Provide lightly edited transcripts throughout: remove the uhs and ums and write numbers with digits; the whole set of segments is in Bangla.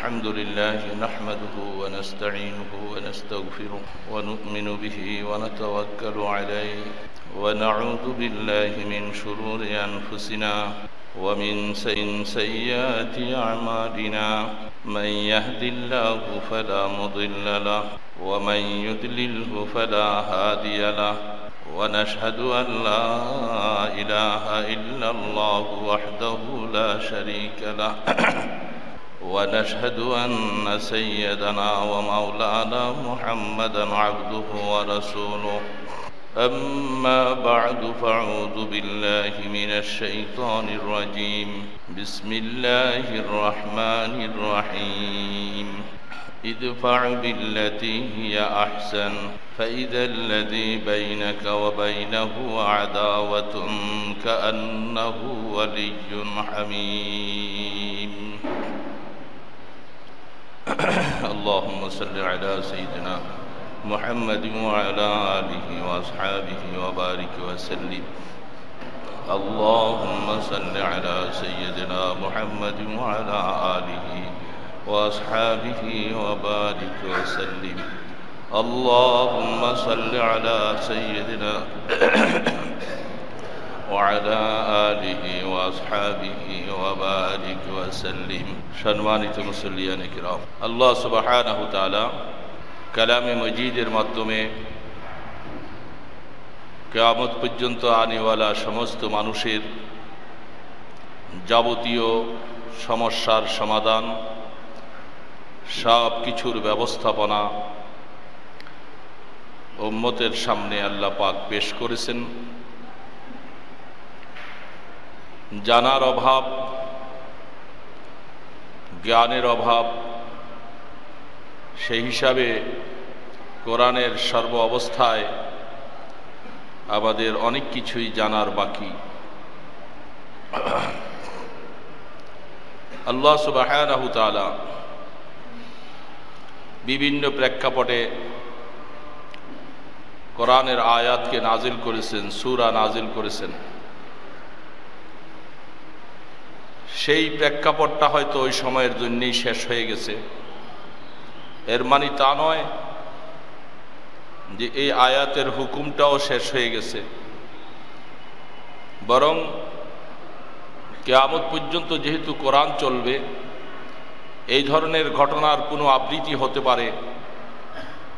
الحمد لله نحمده ونستعينه ونستغفره ونؤمن به ونتوكل عليه ونعوذ بالله من شرور أنفسنا ومن سيئات أعمالنا من يهد الله فلا مضل له ومن يضلله فلا هادي له ونشهد أن لا إله إلا الله وحده لا شريك له ونشهد أن سيدنا ومولانا محمدا عبده ورسوله أما بعد فأعوذ بالله من الشيطان الرجيم بسم الله الرحمن الرحيم ادفع بالتي هي أحسن فإذا الذي بينك وبينه عداوة كأنه ولي حميم اللهم صل على سيدنا محمد وعلى آله وأصحابه وبارك وسلم اللهم صل على سيدنا محمد وعلى آله وأصحابه وبارك وسلم اللهم صل على سيدنا وعلى آله وأصحابه وبارك وسلم সম্মানিত মুসল্লিয়ান কিরাম আল্লাহ সুবহানাহু ওয়া তাআলা কালামে মজিদের মাধ্যমে কিয়ামত পর্যন্ত আনেওয়ালা সমস্ত মানুষের যাবতীয় সমস্যার সমাধান সব কিছুর ব্যবস্থাপনা উম্মতের সামনে আল্লাহ পাক পেশ করেছেন। জানার অভাব, জ্ঞানের অভাব, সেই হিসাবে কোরআনের সর্ব অবস্থায় আমাদের অনেক কিছুই জানার বাকি। আল্লাহ সুবহানাহু ওয়া তাআলা বিভিন্ন প্রেক্ষাপটে কোরআনের আয়াতকে নাজিল করেছেন, সূরা নাজিল করেছেন। সেই প্রেক্ষাপটটা হয়তো ওই সময়ের জন্যই শেষ হয়ে গেছে। এর মানে তা নয় যে এই আয়াতের হুকুমটাও শেষ হয়ে গেছে, বরং কিয়ামত পর্যন্ত যেহেতু কোরআন চলবে, এই ধরনের ঘটনার কোনো আবৃত্তি হতে পারে,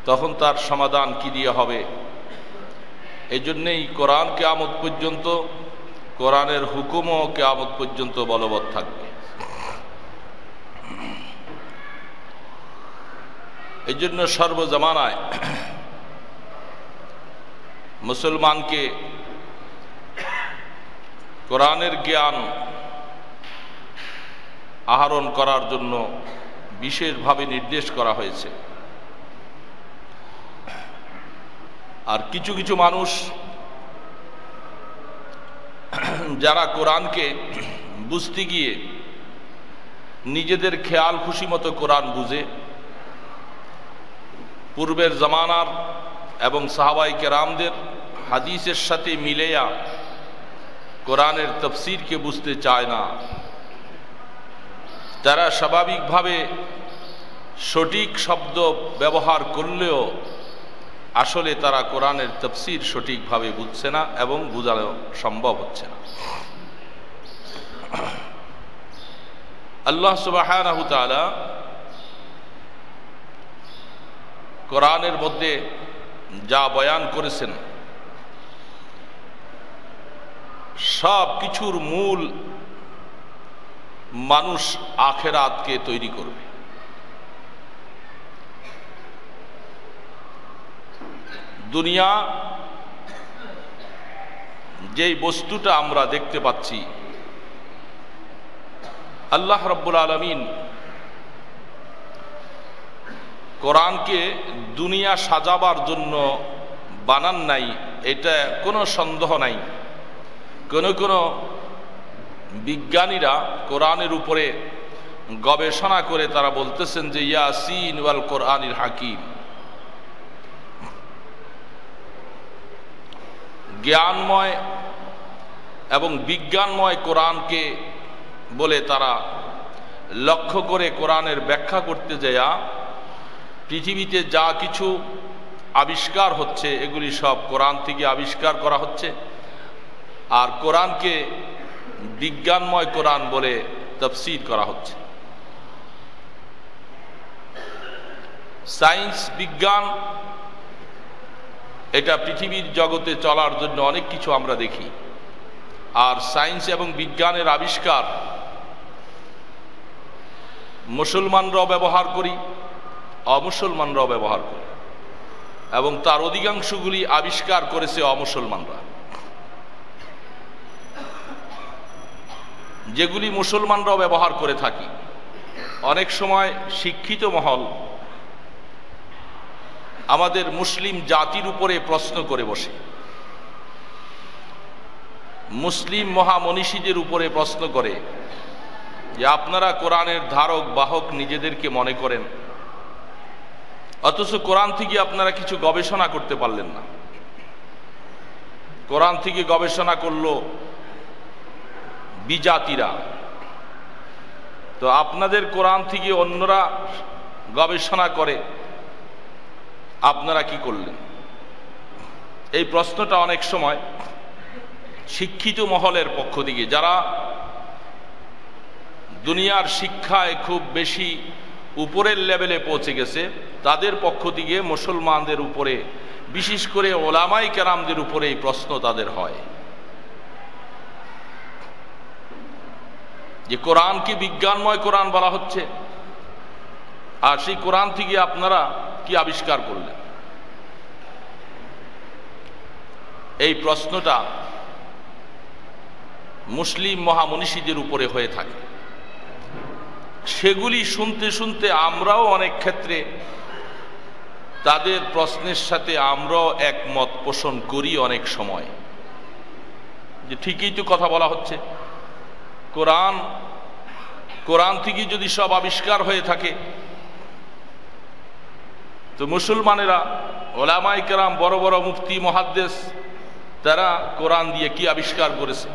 তখন তার সমাধান কি দিয়ে হবে। এই জন্যেই কোরআন কিয়ামত পর্যন্ত, কোরআনের হুকুমও কিয়ামত পর্যন্ত বলবৎ থাকবে। এই জন্য সর্বজমানায় মুসলমানকে কোরআনের জ্ঞান আহরণ করার জন্য বিশেষভাবে নির্দেশ করা হয়েছে। আর কিছু কিছু মানুষ যারা কোরআনকে বুঝতে গিয়ে নিজেদের খেয়াল খুশি মতো কোরআন বুঝে, পূর্বের জামানার এবং সাহাবায়ে কেরামদের হাদিসের সাথে মিলেয়া কোরআনের তাফসীরকে বুঝতে চায় না। তারা স্বাভাবিকভাবে সঠিক শব্দ ব্যবহার করলেও আসলে তারা কোরআনের তাফসীর সঠিকভাবে বুঝছে না এবং বোঝানো সম্ভব হচ্ছে না। আল্লাহ সুবহানাহু ওয়া তাআলা কোরআনের মধ্যে যা বয়ান করেছেন, সব কিছুর মূল মানুষ আখিরাতকে তৈরি করবে। দুনিয়া যেই বস্তুটা আমরা দেখতে পাচ্ছি, আল্লাহ রাব্বুল আলামিন কোরআনকে দুনিয়া সাজাবার জন্য বানান নাই, এটা কোনো সন্দেহ নাই। কোন বিজ্ঞানীরা কোরআনের উপরে গবেষণা করে তারা বলতেছেন যে ইয়াসিন ওয়াল কোরআনিল হাকিম, জ্ঞানময় এবং বিজ্ঞানময় কোরআনকে বলে তারা লক্ষ্য করে কোরআনের ব্যাখ্যা করতে যায়া পৃথিবীতে যা কিছু আবিষ্কার হচ্ছে এগুলি সব কোরআন থেকে আবিষ্কার করা হচ্ছে, আর কোরআনকে বিজ্ঞানময় কোরআন বলে তাফসীর করা হচ্ছে। সায়েন্স বিজ্ঞান এটা পৃথিবীর জগতে চলার জন্য অনেক কিছু আমরা দেখি, আর সায়েন্স এবং বিজ্ঞানের আবিষ্কার মুসলমানরাও ব্যবহার করি, অমুসলমানরাও ব্যবহার করি, এবং তার অধিকাংশগুলি আবিষ্কার করেছে অমুসলমানরা। যেগুলি মুসলমানরাও ব্যবহার করে থাকি, অনেক সময় শিক্ষিত মহল আমাদের মুসলিম জাতির উপরে প্রশ্ন করে বসে, মুসলিম মহামনীষীদের উপরে প্রশ্ন করে যে আপনারা কোরআনের ধারক বাহক নিজেদেরকে মনে করেন, অথচ কোরআন থেকে আপনারা কিছু গবেষণা করতে পারলেন না। কোরআন থেকে গবেষণা করলো বিজাতিরা, তো আপনাদের কোরআন থেকে অন্যরা গবেষণা করে, আপনারা কি করলেন? এই প্রশ্নটা অনেক সময় শিক্ষিত মহলের পক্ষ থেকে, যারা দুনিয়ার শিক্ষায় খুব বেশি উপরের লেভেলে পৌঁছে গেছে, তাদের পক্ষ থেকে মুসলমানদের উপরে, বিশেষ করে ওলামায়ে কেরামদের উপরে এই প্রশ্ন তাদের হয় যে কোরআনকে বিজ্ঞানময় কোরআন বলা হচ্ছে, আর সেই কোরআন থেকে আপনারা কি আবিষ্কার করলেন? এই প্রশ্নটা মুসলিম মহামনীষীদের উপরে হয়ে থাকে। সেগুলি শুনতে শুনতে আমরাও অনেক ক্ষেত্রে তাদের প্রশ্নের সাথে আমরাও একমত পোষণ করি অনেক সময়, যে ঠিকই তো কথা বলা হচ্ছে। কোরআন থেকে যদি সব আবিষ্কার হয়ে থাকে, তো মুসলমানেরা, ওলামায়ে কেরাম, বড় বড় মুফতি মুহাদ্দিস, তারা কোরআন দিয়ে কি আবিষ্কার করেছে?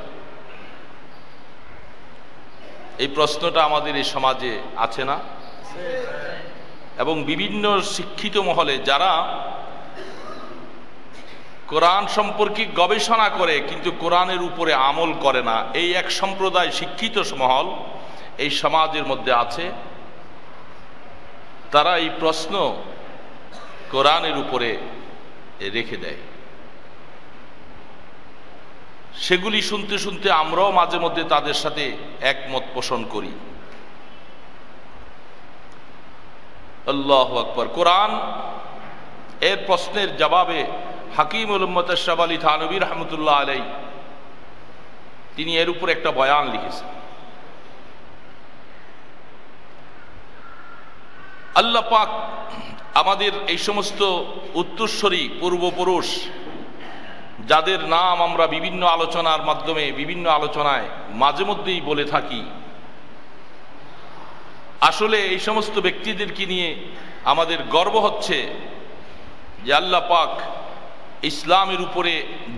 এই প্রশ্নটা আমাদের এই সমাজে আছে না? এবং বিভিন্ন শিক্ষিত মহলে যারা কোরআন সম্পর্কে গবেষণা করে কিন্তু কোরআনের উপরে আমল করে না, এই এক সম্প্রদায় শিক্ষিত মহল এই সমাজের মধ্যে আছে। তারা এই প্রশ্ন কোরআনের উপরে রেখে দেয়। সেগুলি শুনতে শুনতে আমরাও মাঝে মধ্যে তাদের সাথে একমত পোষণ করি। আল্লাহু আকবার। কোরআন এর প্রশ্নের জবাবে হাকিমুল উম্মত আশরাফ আলী থানভী রহমতুল্লাহ আলাইহি তিনি এর উপর একটা বয়ান লিখেছেন। আল্লাহ পাক আমাদের এই সমস্ত উত্তরসূরি পূর্বপুরুষ, যাদের নাম আমরা বিভিন্ন আলোচনার মাধ্যমে, বিভিন্ন আলোচনায় মাঝে মধ্যেই বলে থাকি, আসলে এই সমস্ত ব্যক্তিদেরকে নিয়ে আমাদের গর্ব হচ্ছে যে আল্লাহ পাক ইসলামের উপরে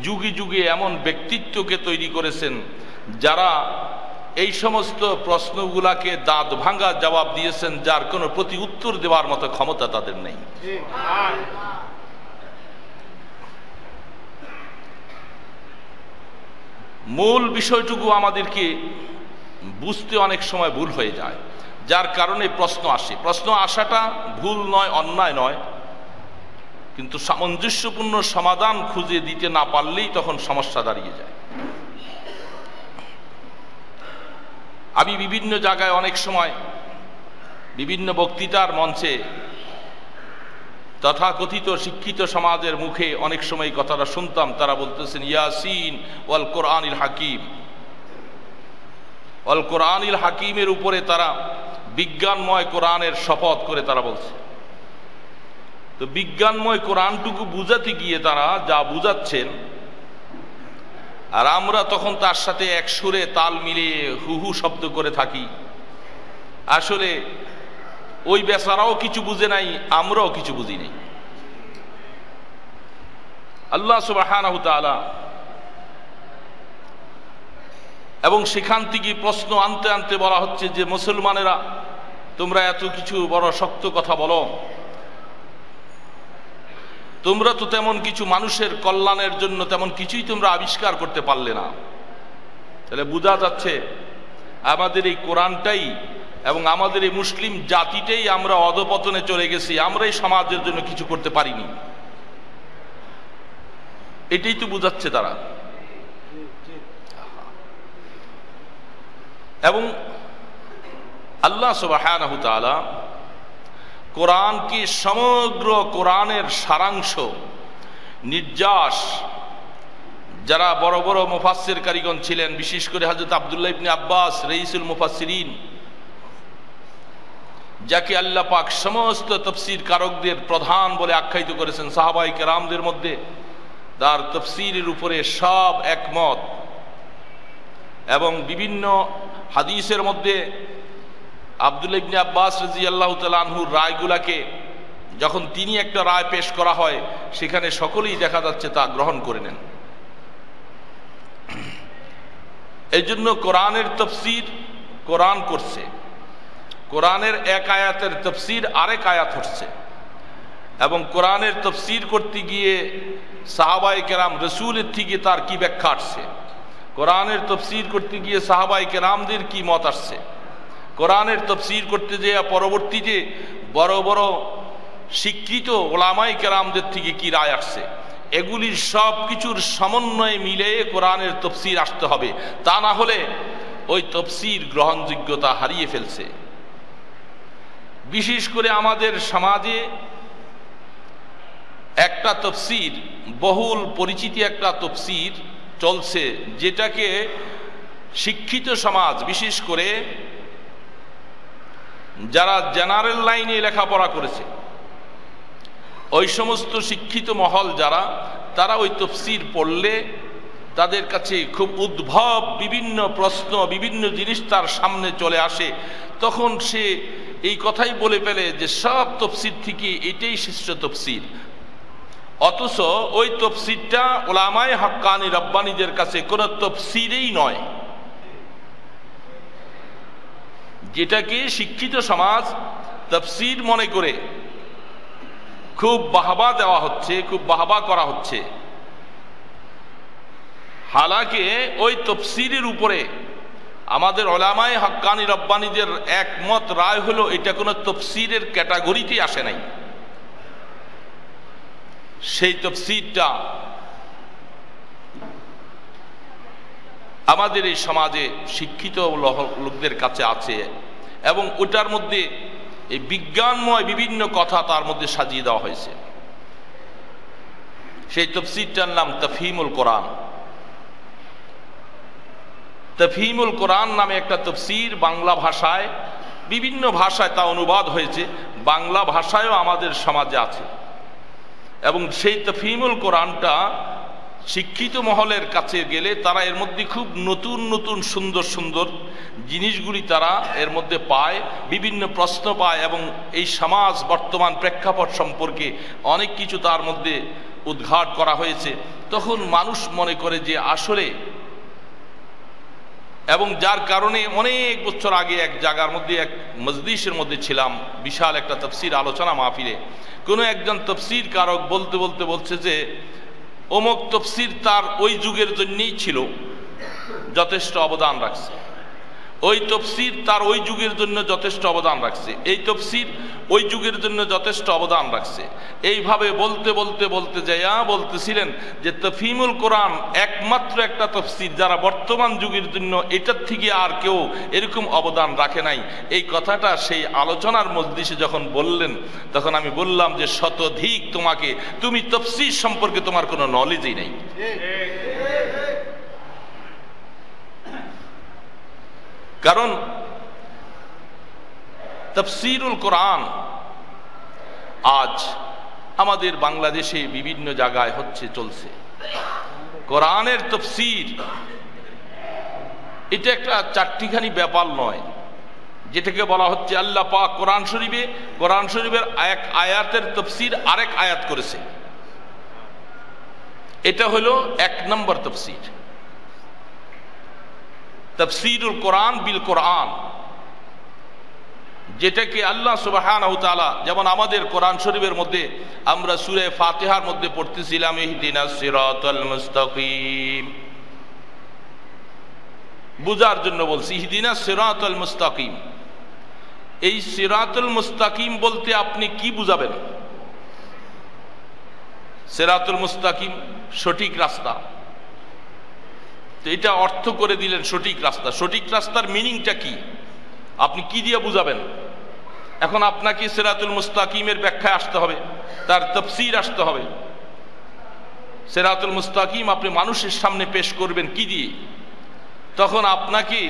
যুগে যুগে এমন ব্যক্তিত্বকে তৈরি করেছেন যারা এই সমস্ত প্রশ্নগুলাকে দাঁত ভাঙা জবাব দিয়েছেন, যার কোনো প্রতি উত্তর দেওয়ার মতো ক্ষমতা তাদের নেই। মূল বিষয়টুকু আমাদেরকে বুঝতে অনেক সময় ভুল হয়ে যায়, যার কারণে প্রশ্ন আসে। প্রশ্ন আসাটা ভুল নয়, অন্যায় নয়, কিন্তু সামঞ্জস্যপূর্ণ সমাধান খুঁজে দিতে না পারলেই তখন সমস্যা দাঁড়িয়ে যায়। আমি বিভিন্ন জায়গায় অনেক সময় বিভিন্ন বক্তৃতার মঞ্চে তথাকথিত শিক্ষিত সমাজের মুখে অনেক সময় কথাটা শুনতাম, তারা বলতেছেন ইয়াসিন ওয়াল কোরআনিল হাকিম। ওয়াল কোরআনিল হাকিমের উপরে তারা বিজ্ঞানময় কোরআনের শপথ করে তারা বলছে। তো বিজ্ঞানময় কোরআনটুকু বুঝাতে গিয়ে তারা যা বুঝাচ্ছেন, আর আমরা তখন তার সাথে এক সুরে তাল মিলিয়ে হু হু শব্দ করে থাকি। আসলে ওই বেচারাও কিছু বুঝে নাই, আমরাও কিছু বুঝি নাই। আল্লাহ সুবহানাহু ওয়া তাআলা এবং সেখান থেকে প্রশ্ন আনতে আনতে বলা হচ্ছে যে মুসলমানেরা তোমরা এত কিছু বড় শক্ত কথা বলো, তোমরা তো তেমন কিছু মানুষের কল্যাণের জন্য তেমন কিছুই তোমরা আবিষ্কার করতে পারলে না। তাহলে বোঝা যাচ্ছে আমাদের এই কোরআনটাই এবং আমাদের এই মুসলিম জাতিটাই আমরা অধপতনে চলে গেছি, আমরা এই সমাজের জন্য কিছু করতে পারিনি, এটাই তো বোঝাচ্ছে তারা। এবং আল্লাহ সুবহানাহু ওয়া তাআলা কোরআনকে সমগ্র কোরআনের সারাংশ নির্যাস যারা বড় বড় মুফাসসির কারিগণ ছিলেন, বিশেষ করে হযরত আব্দুল্লাহ ইবনে আব্বাস রাইসুল মুফাসসিরিন, যাকে আল্লাহ পাক সমস্ত তাফসীর কারকদের প্রধান বলে আখ্যায়িত করেছেন, সাহাবায়ে কেরামদের মধ্যে তার তাফসীরের উপরে সব একমত। এবং বিভিন্ন হাদিসের মধ্যে আব্দুল্লাহ ইবনে আব্বাস রাদিয়াল্লাহু তাআলা আনহুর রায়গুলাকে যখন তিনি একটা রায় পেশ করা হয়, সেখানে সকলেই দেখা যাচ্ছে তা গ্রহণ করে নেন। এই জন্য কোরআনের তাফসীর কোরআন করছে, কোরআনের এক আয়াতের তাফসীর আরেক আয়াত হচ্ছে, এবং কোরআনের তাফসীর করতে গিয়ে সাহাবায়ে কেরাম রাসূলের থেকে তার কি ব্যাখ্যা আসছে, কোরআনের তাফসীর করতে গিয়ে সাহাবায়ে কেরামদের কি মত আসছে, কোরআনের তাফসীর করতে যেয়ে পরবর্তীতে বড় বড় শিক্ষিত ওলামায়ে কেরামদের থেকে কি রায় আসছে, এগুলির সব কিছুর সমন্বয়ে মিলে কোরআনের তাফসীর আসতে হবে। তা না হলে ওই তাফসীর গ্রহণযোগ্যতা হারিয়ে ফেলছে। বিশেষ করে আমাদের সমাজে একটা তাফসীর, বহুল পরিচিতি একটা তাফসীর চলছে, যেটাকে শিক্ষিত সমাজ, বিশেষ করে যারা জেনারেল লাইনে লেখাপড়া করেছে, ওই সমস্ত শিক্ষিত মহল যারা, তারা ওই তাফসীর পড়লে তাদের কাছে খুব উদ্ভব বিভিন্ন প্রশ্ন, বিভিন্ন জিনিস তার সামনে চলে আসে, তখন সে এই কথাই বলে ফেলে যে সব তাফসীর থেকে এটাই শ্রেষ্ঠ তাফসীর। অথচ ওই তাফসীরটা উলামায়ে হাক্কানি রব্বানীদের কাছে কোনো তাফসীরই নয়, যেটাকে শিক্ষিত সমাজ তাফসীর মনে করে খুব বাহবা দেওয়া হচ্ছে, খুব বাহবা করা হচ্ছে। হালাকে ওই তাফসীরের উপরে আমাদের উলামায়ে হাক্কানি রব্বানীদের একমত রায় হলো এটা কোনো তাফসীরের ক্যাটাগরিতে আসে নাই। সেই তাফসীরটা আমাদের এই সমাজে শিক্ষিত লোকদের কাছে আছে, এবং ওটার মধ্যে এই বিজ্ঞানময় বিভিন্ন কথা তার মধ্যে সাজিয়ে দেওয়া হয়েছে। সেই তাফসীরটার নাম তাফহিমুল কোরআন। তাফহিমুল কোরআন নামে একটা তাফসীর বাংলা ভাষায়, বিভিন্ন ভাষায় তা অনুবাদ হয়েছে, বাংলা ভাষায়ও আমাদের সমাজে আছে। এবং সেই তাফহিমুল কোরআনটা শিক্ষিত মহলের কাছে গেলে তারা এর মধ্যে খুব নতুন নতুন সুন্দর সুন্দর জিনিসগুলি তারা এর মধ্যে পায়, বিভিন্ন প্রশ্ন পায়, এবং এই সমাজ বর্তমান প্রেক্ষাপট সম্পর্কে অনেক কিছু তার মধ্যে উদ্ঘাট করা হয়েছে। তখন মানুষ মনে করে যে আসলে, এবং যার কারণে অনেক বছর আগে এক জায়গার মধ্যে, এক মজলিসের মধ্যে ছিলাম, বিশাল একটা তাফসীর আলোচনা মাহফিলে, কোনো একজন তাফসীর কারক বলতে বলতে বলছে যে অমুক তাফসীর তার ওই যুগের জন্যই ছিল, যথেষ্ট অবদান রাখছে, ওই তাফসীর তার ওই যুগের জন্য যথেষ্ট অবদান রাখছে, এই তাফসীর ওই যুগের জন্য যথেষ্ট অবদান রাখছে। এইভাবে বলতে বলতে বলতে যাইয়া বলতেছিলেন যে তাফহিমুল কোরআন একমাত্র একটা তাফসীর যারা বর্তমান যুগের জন্য এটার থেকে আর কেউ এরকম অবদান রাখে নাই। এই কথাটা সেই আলোচনার মজলিসে যখন বললেন, তখন আমি বললাম যে শতধিক তোমাকে, তুমি তাফসীর সম্পর্কে তোমার কোনো নলেজই নেই। কারণ তাফসীরুল কোরআন আজ আমাদের বাংলাদেশে বিভিন্ন জায়গায় হচ্ছে, চলছে। কোরআনের তাফসীর এটা একটা চারটিখানি ব্যাপার নয়, যেটাকে বলা হচ্ছে আল্লাহ পাক কোরআন শরীফে, কোরআন শরীফের এক আয়াতের তাফসীর আরেক আয়াত করেছে, এটা হলো এক নম্বর তাফসীর। তাফসীরুল কোরআন বিল কোরআন, যেটাকে আল্লাহ সুবহানাহু ওয়া তাআলা যেমন আমাদের কোরআন শরীফের মধ্যে আমরা সূরা ফাতিহার মধ্যে পড়তেছিলাম ইহদিনাস সিরাতাল মুস্তাকিম, বুঝার জন্য বলছি ইহদিনাস সিরাতাল মুস্তাকিম। এই সিরাতুল মুস্তাকিম বলতে আপনি কি বুঝাবেন? সিরাতুল মুস্তাকিম সঠিক রাস্তা, তো এটা অর্থ করে দিলেন সঠিক রাস্তা। সঠিক রাস্তার মিনিংটা কি, আপনি কি দিয়ে বুঝাবেন? এখন আপনাকে সিরাতুল মুস্তাকিমের ব্যাখ্যায় আসতে হবে, তার তাফসীর আসতে হবে। সিরাতুল মুস্তাকিম আপনি মানুষের সামনে পেশ করবেন কি দিয়ে? তখন আপনাকে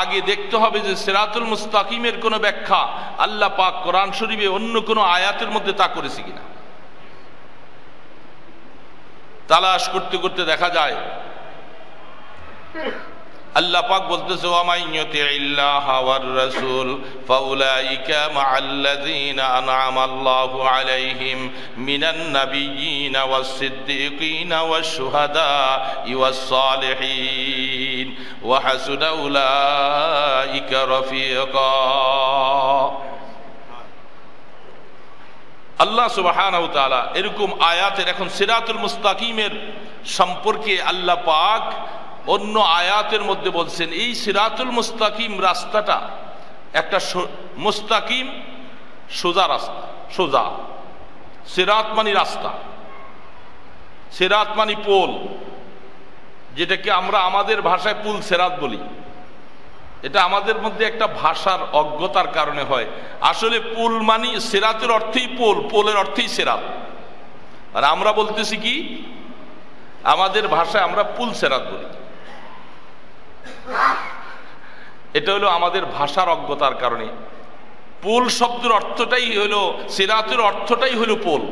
আগে দেখতে হবে যে সিরাতুল মুস্তাকিমের কোনো ব্যাখ্যা আল্লাহ পাক কোরআন শরীফে অন্য কোনো আয়াতের মধ্যে তা করেছে কিনা। তালাশ করতে করতে দেখা যায় আল্লাহ পাক বলতেছে ওয়া মান ইউতিইল্লাহা ওয়ার রাসূল ফাউলাইকা মাআল্লাযীনা আনআমা আল্লাহু আলাইহিম মিনান নাবিয়্যিনা ওয়াস সিদ্দীকিনা ওয়াশ শুহাদাই ওয়াস সালিহিন ওয়া হাসুনা উলাইকা রাফীকা। আল্লাহ সুবহানাহু ওয়া তাআলা এরকম আয়াতের, এখন সিরাতুল মুস্তাকিমের সম্পর্কে আল্লাহ পাক অন্য আয়াতের মধ্যে বলছেন এই সিরাতুল মুস্তাকিম রাস্তাটা একটা মুস্তাকিম সোজা রাস্তা, সোজা। সিরাত মানে রাস্তা, সিরাত মানে পোল, যেটাকে আমরা আমাদের ভাষায় পুল সিরাত বলি। এটা আমাদের মধ্যে একটা ভাষার অজ্ঞতার কারণে হয়। আসলে পুল মানে সিরাতের অর্থেই পোল, পোলের অর্থেই সিরাত। আর আমরা বলতেছি কি, আমাদের ভাষায় আমরা পুল সিরাত বলি। এটা হলো আমাদের ভাষার অজ্ঞতার কারণে। পোল শব্দের অর্থটাই হলো, সিরাতের অর্থটাই হলো পোল,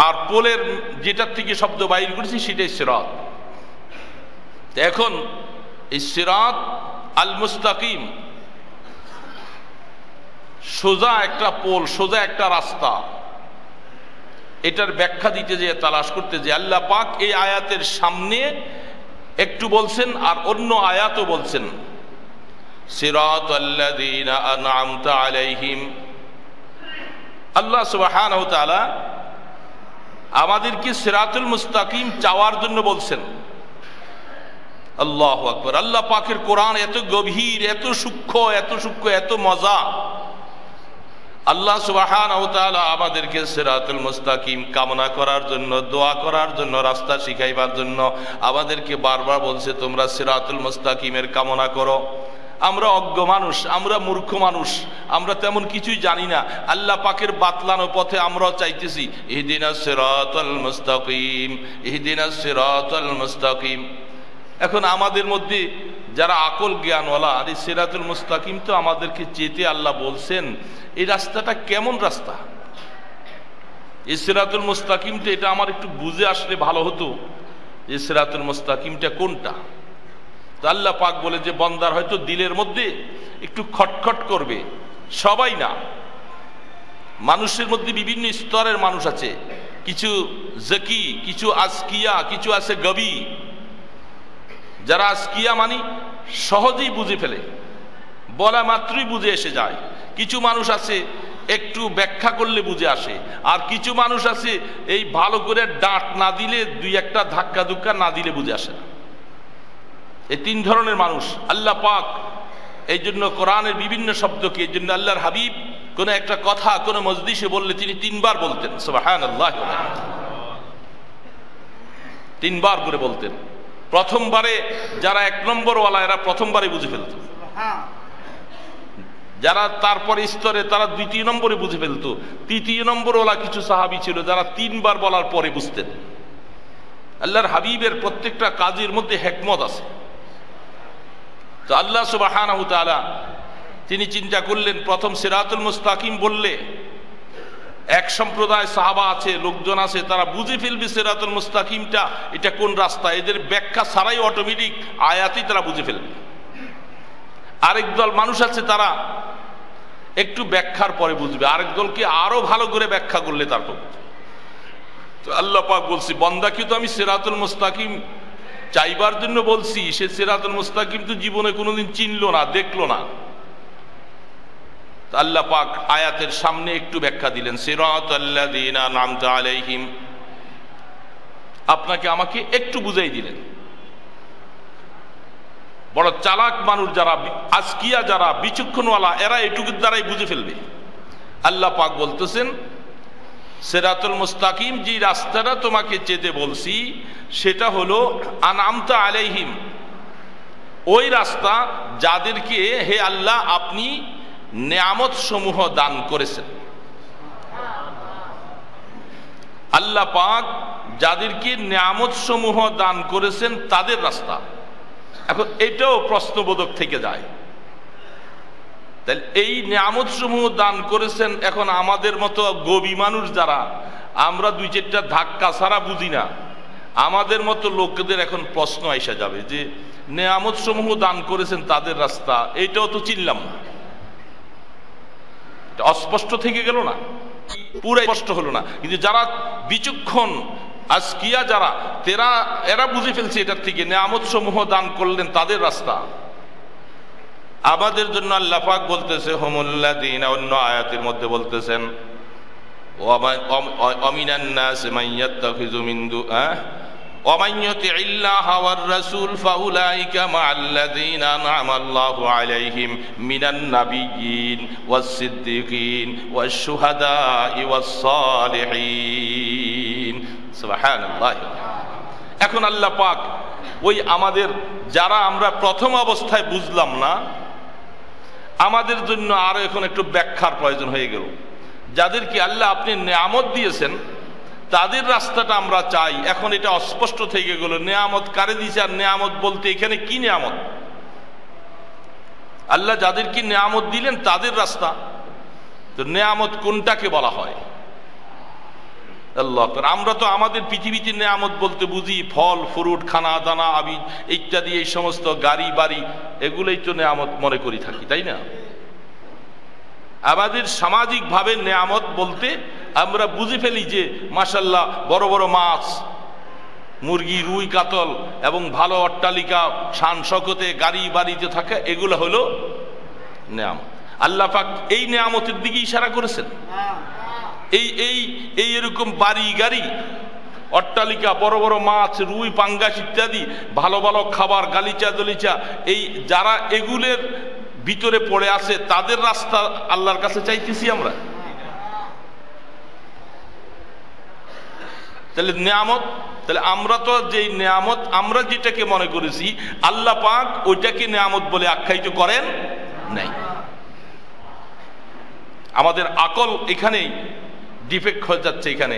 আর পোলের যেটার থেকে শব্দ বাইর করেছি সেটাই সিরাত। এখন এই সিরাত আল মুস্তাকিম সোজা একটা পোল, সোজা একটা রাস্তা, এটার ব্যাখ্যা দিতে যে তালাশ করতে যে আল্লাহ পাক এই আয়াতের সামনে একটু বলছেন আর অন্য আয়াতও বলছেন সিরাতাল্লাযীনা আনআমতা আলাইহিম। আল্লাহ সুবহানাহু ওয়া তাআলা আমাদেরকে সিরাতুল মুস্তাকিম চাওয়ার জন্য বলছেন। আল্লাহু আকবার। আল্লাহ পাকের কোরআন এত গভীর, এত সূক্ষ্ম, এত সূক্ষ্ম, এত মজা। আল্লাহ সুবহানাহু ওয়া তাআলা আমাদেরকে সিরাতুল মুস্তাকিম কামনা করার জন্য, দোয়া করার জন্য, রাস্তা শিখাইবার জন্য আমাদেরকে বারবার বলছে তোমরা সিরাতুল মুস্তাকিমের কামনা করো। আমরা অজ্ঞ মানুষ, আমরা মূর্খ মানুষ, আমরা তেমন কিছুই জানি না। আল্লাহ পাকের বাতলানো পথে আমরাও চাইতেছি ইহদিনাস সিরাতাল মুস্তাকিম, ইহদিনাস সিরাতাল মুস্তাকিম। এখন আমাদের মধ্যে যারা আকল জ্ঞানওয়ালা, আর এই সিরাতুল মুস্তাকিম তো আমাদেরকে যেতে আল্লাহ বলছেন, এই রাস্তাটা কেমন রাস্তা? এই সিরাতুল মুস্তাকিমটা এটা আমার একটু বুঝে আসলে ভালো হতো, যে সিরাতুল মুস্তাকিমটা কোনটা। তো আল্লাহ পাক বলে যে বান্দার হয়তো দিলের মধ্যে একটু খটখট করবে, সবাই না, মানুষের মধ্যে বিভিন্ন স্তরের মানুষ আছে, কিছু জাকি, কিছু আজকিয়া, কিছু আছে গবি। যারা আজকিয়া মানি সহজেই বুঝে ফেলে, বলা মাত্রই বুঝে এসে যায়। কিছু মানুষ আছে একটু ব্যাখ্যা করলে বুঝে আসে, আর কিছু মানুষ আছে এই ভালো করে ডাঁট না দিলে, দুই একটা ধাক্কা ধুক্কা না দিলে বুঝে আসে না। এই তিন ধরনের মানুষ আল্লাহ পাক এই জন্য কোরআনের বিভিন্ন শব্দকে, এই জন্য আল্লাহর হাবিব কোন একটা কথা কোন মজলিসে বললে তিনি তিনবার বলতেন সুবহানাল্লাহ, তিনবার করে বলতেন। প্রথমবারে যারা এক নম্বর ওয়ালা এরা প্রথমবারে বুঝে ফেলত, যারা তারপরে স্তরে তারা দ্বিতীয় নম্বরে বুঝে ফেলত, তৃতীয় নম্বর ওয়ালা কিছু সাহাবী ছিল যারা তিনবার বলার পরে বুঝতেন। আল্লাহর হাবিবের প্রত্যেকটা কাজের মধ্যে হিকমত আছে। তো আল্লাহ সুবহানাহু ওয়া তাআলা তিনি চিন্তা করলেন প্রথম সিরাতুল মুস্তাকিম বললে এক সম্প্রদায় সাহাবা আছে, লোকজন আছে, তারা বুঝে ফেলবে সিরাতুল মুস্তাকিমটা এটা কোন রাস্তা, এদের ব্যাখ্যা ছাড়াই অটোমেটিক আয়াতেই তারা বুঝে ফেলবে। আরেক দল মানুষ আছে তারা একটু ব্যাখ্যার পরে বুঝবে, আরেক দলকে আরো ভালো করে ব্যাখ্যা করলে তারপর। তো আল্লাহ পাক বলছি বান্দাকে তো আমি সিরাতুল মুস্তাকিম চাইবার জন্য বলছি, সে সিরাতুল মুস্তাকিম তো জীবনে কোনোদিন চিনলো না, দেখলো না। আল্লাহ পাক আয়াতের সামনে একটু ব্যাখ্যা দিলেন, সিরাতাল্লাযীনা আন'আমতা আলাইহিম, আপনাকে আমাকে একটু বুঝাই দিলেন। বড় চালাক মানুষ যারা, আজকিয়া যারা, বিচক্ষণওয়ালা, এরা এটুকুর দ্বারাই বুঝে ফেলবে। আল্লাহ পাক বলতেছেন সিরাতুল মুস্তাকিম, যে রাস্তাটা তোমাকে যেতে বলছি সেটা হলো আন'আমতা আলাইহিম, ওই রাস্তা যাদেরকে হে আল্লাহ আপনি নেয়ামত সমূহ দান করেছেন। আল্লাহ পাক যাদেরকে নেয়ামত সমূহ দান করেছেন তাদের রাস্তা। এখন এটাও প্রশ্নবোধক থেকে যায়, তাহলে এই নেয়ামত সমূহ দান করেছেন, এখন আমাদের মতো গবি মানুষ যারা, আমরা দুই চারটা ধাক্কা ছাড়া বুঝি না, আমাদের মতো লোকদের এখন প্রশ্ন আইসা যাবে যে নেয়ামত সমূহ দান করেছেন তাদের রাস্তা, এইটাও তো চিনলাম না, অস্পষ্ট থেকে গেল না, পুরো স্পষ্ট হলো না। কিন্তু যারা বিচক্ষণ আজকিয়া যারা, এরা বুঝে ফেলছে এটার থেকে নেয়ামত সমূহ দান করলেন তাদের রাস্তা। আমাদের জন্য আল্লাহ পাক বলতেছে হুমুল্লাযীনা, অন্য আয়াতের মধ্যে বলতেছেন ওয়ামিনান নাস মান ইয়াত্তাখিযু মিন ومن يطع الله والرسول فأولئك مع الذين أنعم الله عليهم من النبيين والصديقين والشهداء والصالحين سبحان الله। এখন আল্লাহ পাক ওই আমাদের যারা আমরা প্রথম অবস্থায় বুঝলাম না, আমাদের জন্য আরো এখন একটু ব্যাখ্যার প্রয়োজন হয়ে গেল। যাদেরকে আল্লাহ আপনি নেয়ামত দিয়েছেন তাদের রাস্তাটা আমরা চাই। এখন এটা অস্পষ্ট থেকে গেল, নেয়ামত কারে দিয়েছে, আর নেয়ামত বলতে এখানে কি নেয়ামত? আল্লাহ যাদেরকে নেয়ামত দিলেন তাদের রাস্তা, তো নেয়ামত কোনটাকে বলা হয়? আল্লাহ, আমরা তো আমাদের পৃথিবীতে নেয়ামত বলতে বুঝি ফল ফ্রুট, খানা দানা, আবি ইত্যাদি, এই সমস্ত গাড়ি বাড়ি, এগুলোই তো নেয়ামত মনে করি থাকি, তাই না? আমাদের সামাজিক ভাবে নেয়ামত বলতে আমরা বুঝে ফেলি যে মাশাআল্লাহ বড় বড় মাছ, মুরগি, রুই, কাতল এবং ভালো অট্টালিকা, শান শকতে গাড়ি বাড়িতে থাকা, এগুলো হলো নেয়ামত। আল্লাহ পাক এই নেয়ামতের দিকে ইশারা করেছেন। এই এরকম বাড়ি গাড়ি, অট্টালিকা, বড় বড় মাছ, রুই, পাঙ্গাস ইত্যাদি, ভালো ভালো খাবার, গালিচা দলিচা, এই যারা এগুলোর ভিতরে পড়ে আছে তাদের রাস্তা আল্লাহর কাছে চাইতেছি আমরা। তাহলে নিয়ামত, তাহলে আমরা তো যেই নিয়ামত আমরা যেটাকে মনে করেছি, আল্লাহ পাক ওইটাকে নিয়ামত বলে আখ্যায়িত করেন নাই। আমাদের আকল এখানেই ডিফেক্ট হয়ে যাচ্ছে। এখানে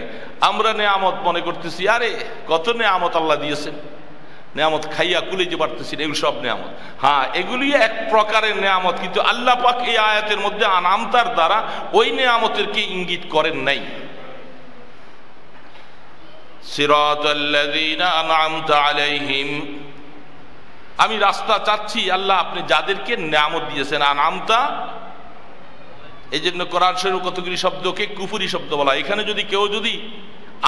আমরা নিয়ামত মনে করতেছি, আরে কত নিয়ামত আল্লাহ দিয়েছেন, নিয়ামত খাইয়া কুলে যে পারতেছি, এগুলো সব নিয়ামত। হ্যাঁ, এগুলি এক প্রকারের নিয়ামত, কিন্তু আল্লাহ পাক এই আয়াতের মধ্যে আন'আমতার দ্বারা ওই নিয়ামতেরকে ইঙ্গিত করেন নাই। সিরাতাল্লাযীনা আন'আমতা আলাইহিম, আমি রাস্তা চাচ্ছি আল্লাহ আপনি যাদেরকে নিয়ামত দিয়েছেন। আন'আমতা, এই জন্য কোরআন শরীফ কতগুলি শব্দকে কুফরি শব্দ বলা। এখানে যদি কেউ যদি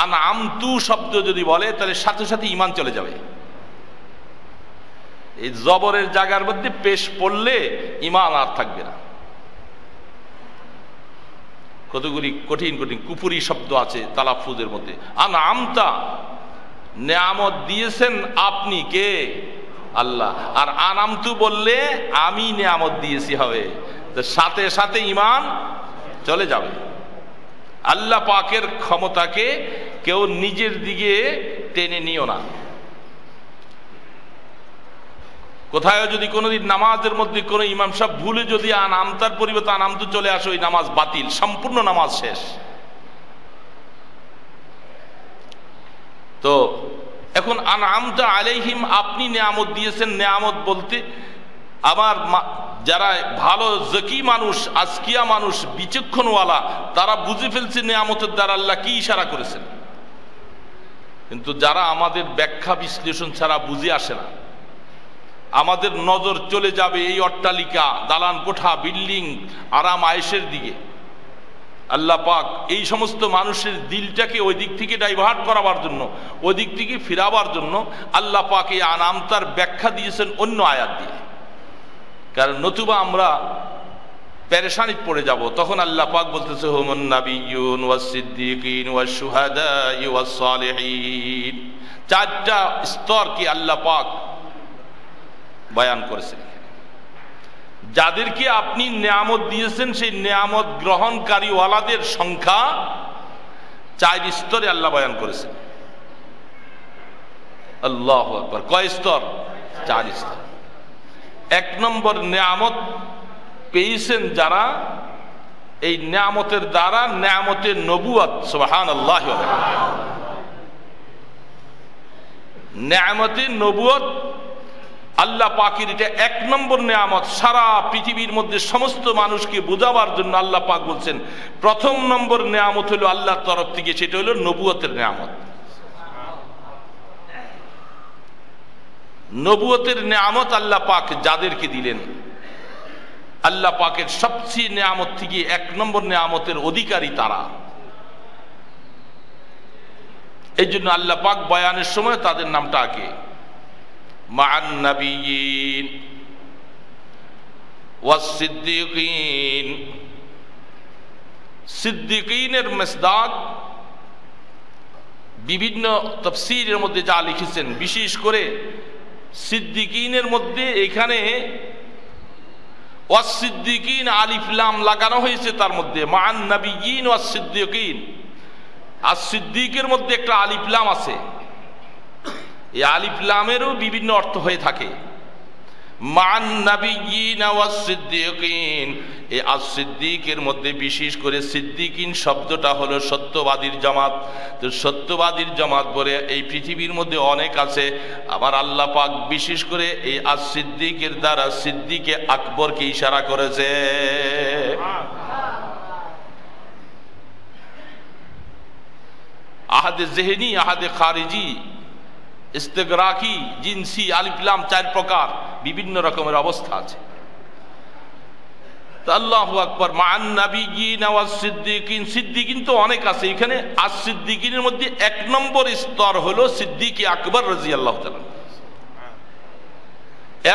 আন'আমতু শব্দ যদি বলে, তাহলে সাথে সাথে ঈমান চলে যাবে। এই জবরের জায়গার মধ্যে পেশ পড়লে ঈমান আর থাকবে না। কতগুলি কঠিন কঠিন কুফরি শব্দ আছে তালাফুজের মধ্যে। আন'আমতা, নেয়ামত দিয়েছেন আপনি, কে? আল্লাহ। আর আন'আমতু বললে আমি নেয়ামত দিয়েছি হবে, তো সাথে সাথে ঈমান চলে যাবে। আল্লাহ পাকের ক্ষমতাকে কেউ নিজের দিকে টেনে নিও না। কোথায় যদি কোনোদিন নামাজের মধ্যে কোনো ইমাম সাহেব ভুলে যদি আন'আমতার পরিবর্তে আন'আমতু চলে আসে, ওই নামাজ বাতিল, সম্পূর্ণ নামাজ শেষ। তো এখন আন'আমতা আলাইহিম, আপনি নেয়ামত দিয়েছেন। নেয়ামত বলতে আমার যারা ভালো জকি মানুষ, আজকিয়া মানুষ, বিচক্ষণওয়ালা, তারা বুঝে ফেলছে নেয়ামতের দ্বারা আল্লাহ কি ইশারা করেছেন। কিন্তু যারা আমাদের ব্যাখ্যা বিশ্লেষণ ছাড়া বুঝে আসে না, আমাদের নজর চলে যাবে এই অট্টালিকা, দালান কোঠা, বিল্ডিং, আরাম আয়েশের দিকে। আল্লাহ পাক এই সমস্ত মানুষের দিলটাকে ওই দিক থেকে ডাইভার্ট করাবার জন্য, ওই দিক থেকে ফিরাবার জন্য আল্লাহ পাক এই আনামতার ব্যাখ্যা দিয়েছেন অন্য আয়াত দিয়ে। কারণ নতুবা আমরা পেরেশানি পড়ে যাব। তখন আল্লাহ পাক বলতেছে হুমুন নাবিয়্যুন ওয়াস সিদ্দিকিন ওয়াস শুহাদা ওয়াস সালিহিন। চারটা স্তর কি আল্লাহ পাক বয়ান করেছেন। যাদেরকে আপনি নিয়ামত দিয়েছেন সেই নিয়ামত গ্রহণকারী ওয়ালাদের সংখ্যা 4 স্তরে আল্লাহ বয়ান করেছেন। আল্লাহু আকবার। কয় স্তর? 4 স্তর। 1 নম্বর নিয়ামত পেয়েছেন যারা এই নিয়ামতের দ্বারা নিয়ামতের নবুয়ত, সুবহানাল্লাহ। নিয়ামতের নবুয়ত আল্লাহ পাকের এটা 1 নম্বর নিয়ামত। সারা পৃথিবীর মধ্যে সমস্ত মানুষকে বোঝাবার জন্য আল্লাহ পাক বলছেন প্রথম নম্বর নিয়ামত হলো আল্লাহর তরফ থেকে, সেটা হলো নবুয়তের নিয়ামত। নবুয়তের নিয়ামত আল্লাহ পাক যাদেরকে দিলেন, আল্লাহ পাকের সবচেয়ে নিয়ামত থেকে 1 নম্বর নিয়ামতের অধিকারী তারা। এই জন্য আল্লাহ পাক বয়ানের সময় তাদের নামটা আগে মা'আন নাবিয়্যিন ওয়াস সিদ্দিকিন। সিদ্দিকিনের মিসদাক বিভিন্ন তাফসীরের মধ্যে যা লিখেছেন, বিশেষ করে সিদ্দিকিনের মধ্যে এখানে ওয়াস সিদ্দিকিন আলিফ লাম লাগানো হয়েছে, তার মধ্যে মা'আন নাবিয়্যিন ওয়াস সিদ্দিকিন। আর সিদ্দিকের মধ্যে একটা আলিফ লাম আছে। এই আলিফ লামেরও বিভিন্ন অর্থ হয়ে থাকে। মান নাবিয়্যিন ওয়াস সিদ্দিকিন, এই আস-সিদ্দিকের মধ্যে বিশেষ করে সিদ্দিকিন শব্দটা হলো সত্যবাদীর জামাত। তো সত্যবাদীর জামাত বলে এই পৃথিবীর মধ্যে অনেক আছে। আবার আল্লাহ পাক বিশেষ করে এই আস-সিদ্দিকের দ্বারা সিদ্দিকে আকবরকে ইশারা করেছে। আহাদে জেহেনি, আহাদে খারিজি, ইস্তেগরাকি, জিনসি, আলিফ লাম 4 প্রকার, বিভিন্ন রকমের অবস্থা আছে। আল্লাহু আকবার। মা'আন নাবিয়্যিন ওয়াস সিদ্দিকিন, সিদ্দিকিন তো অনেক আছে। এখানে আস-সিদ্দিকিনের মধ্যে 1 নম্বর স্তর হলো সিদ্দিকে আকবর রাদিয়াল্লাহু তাআলা।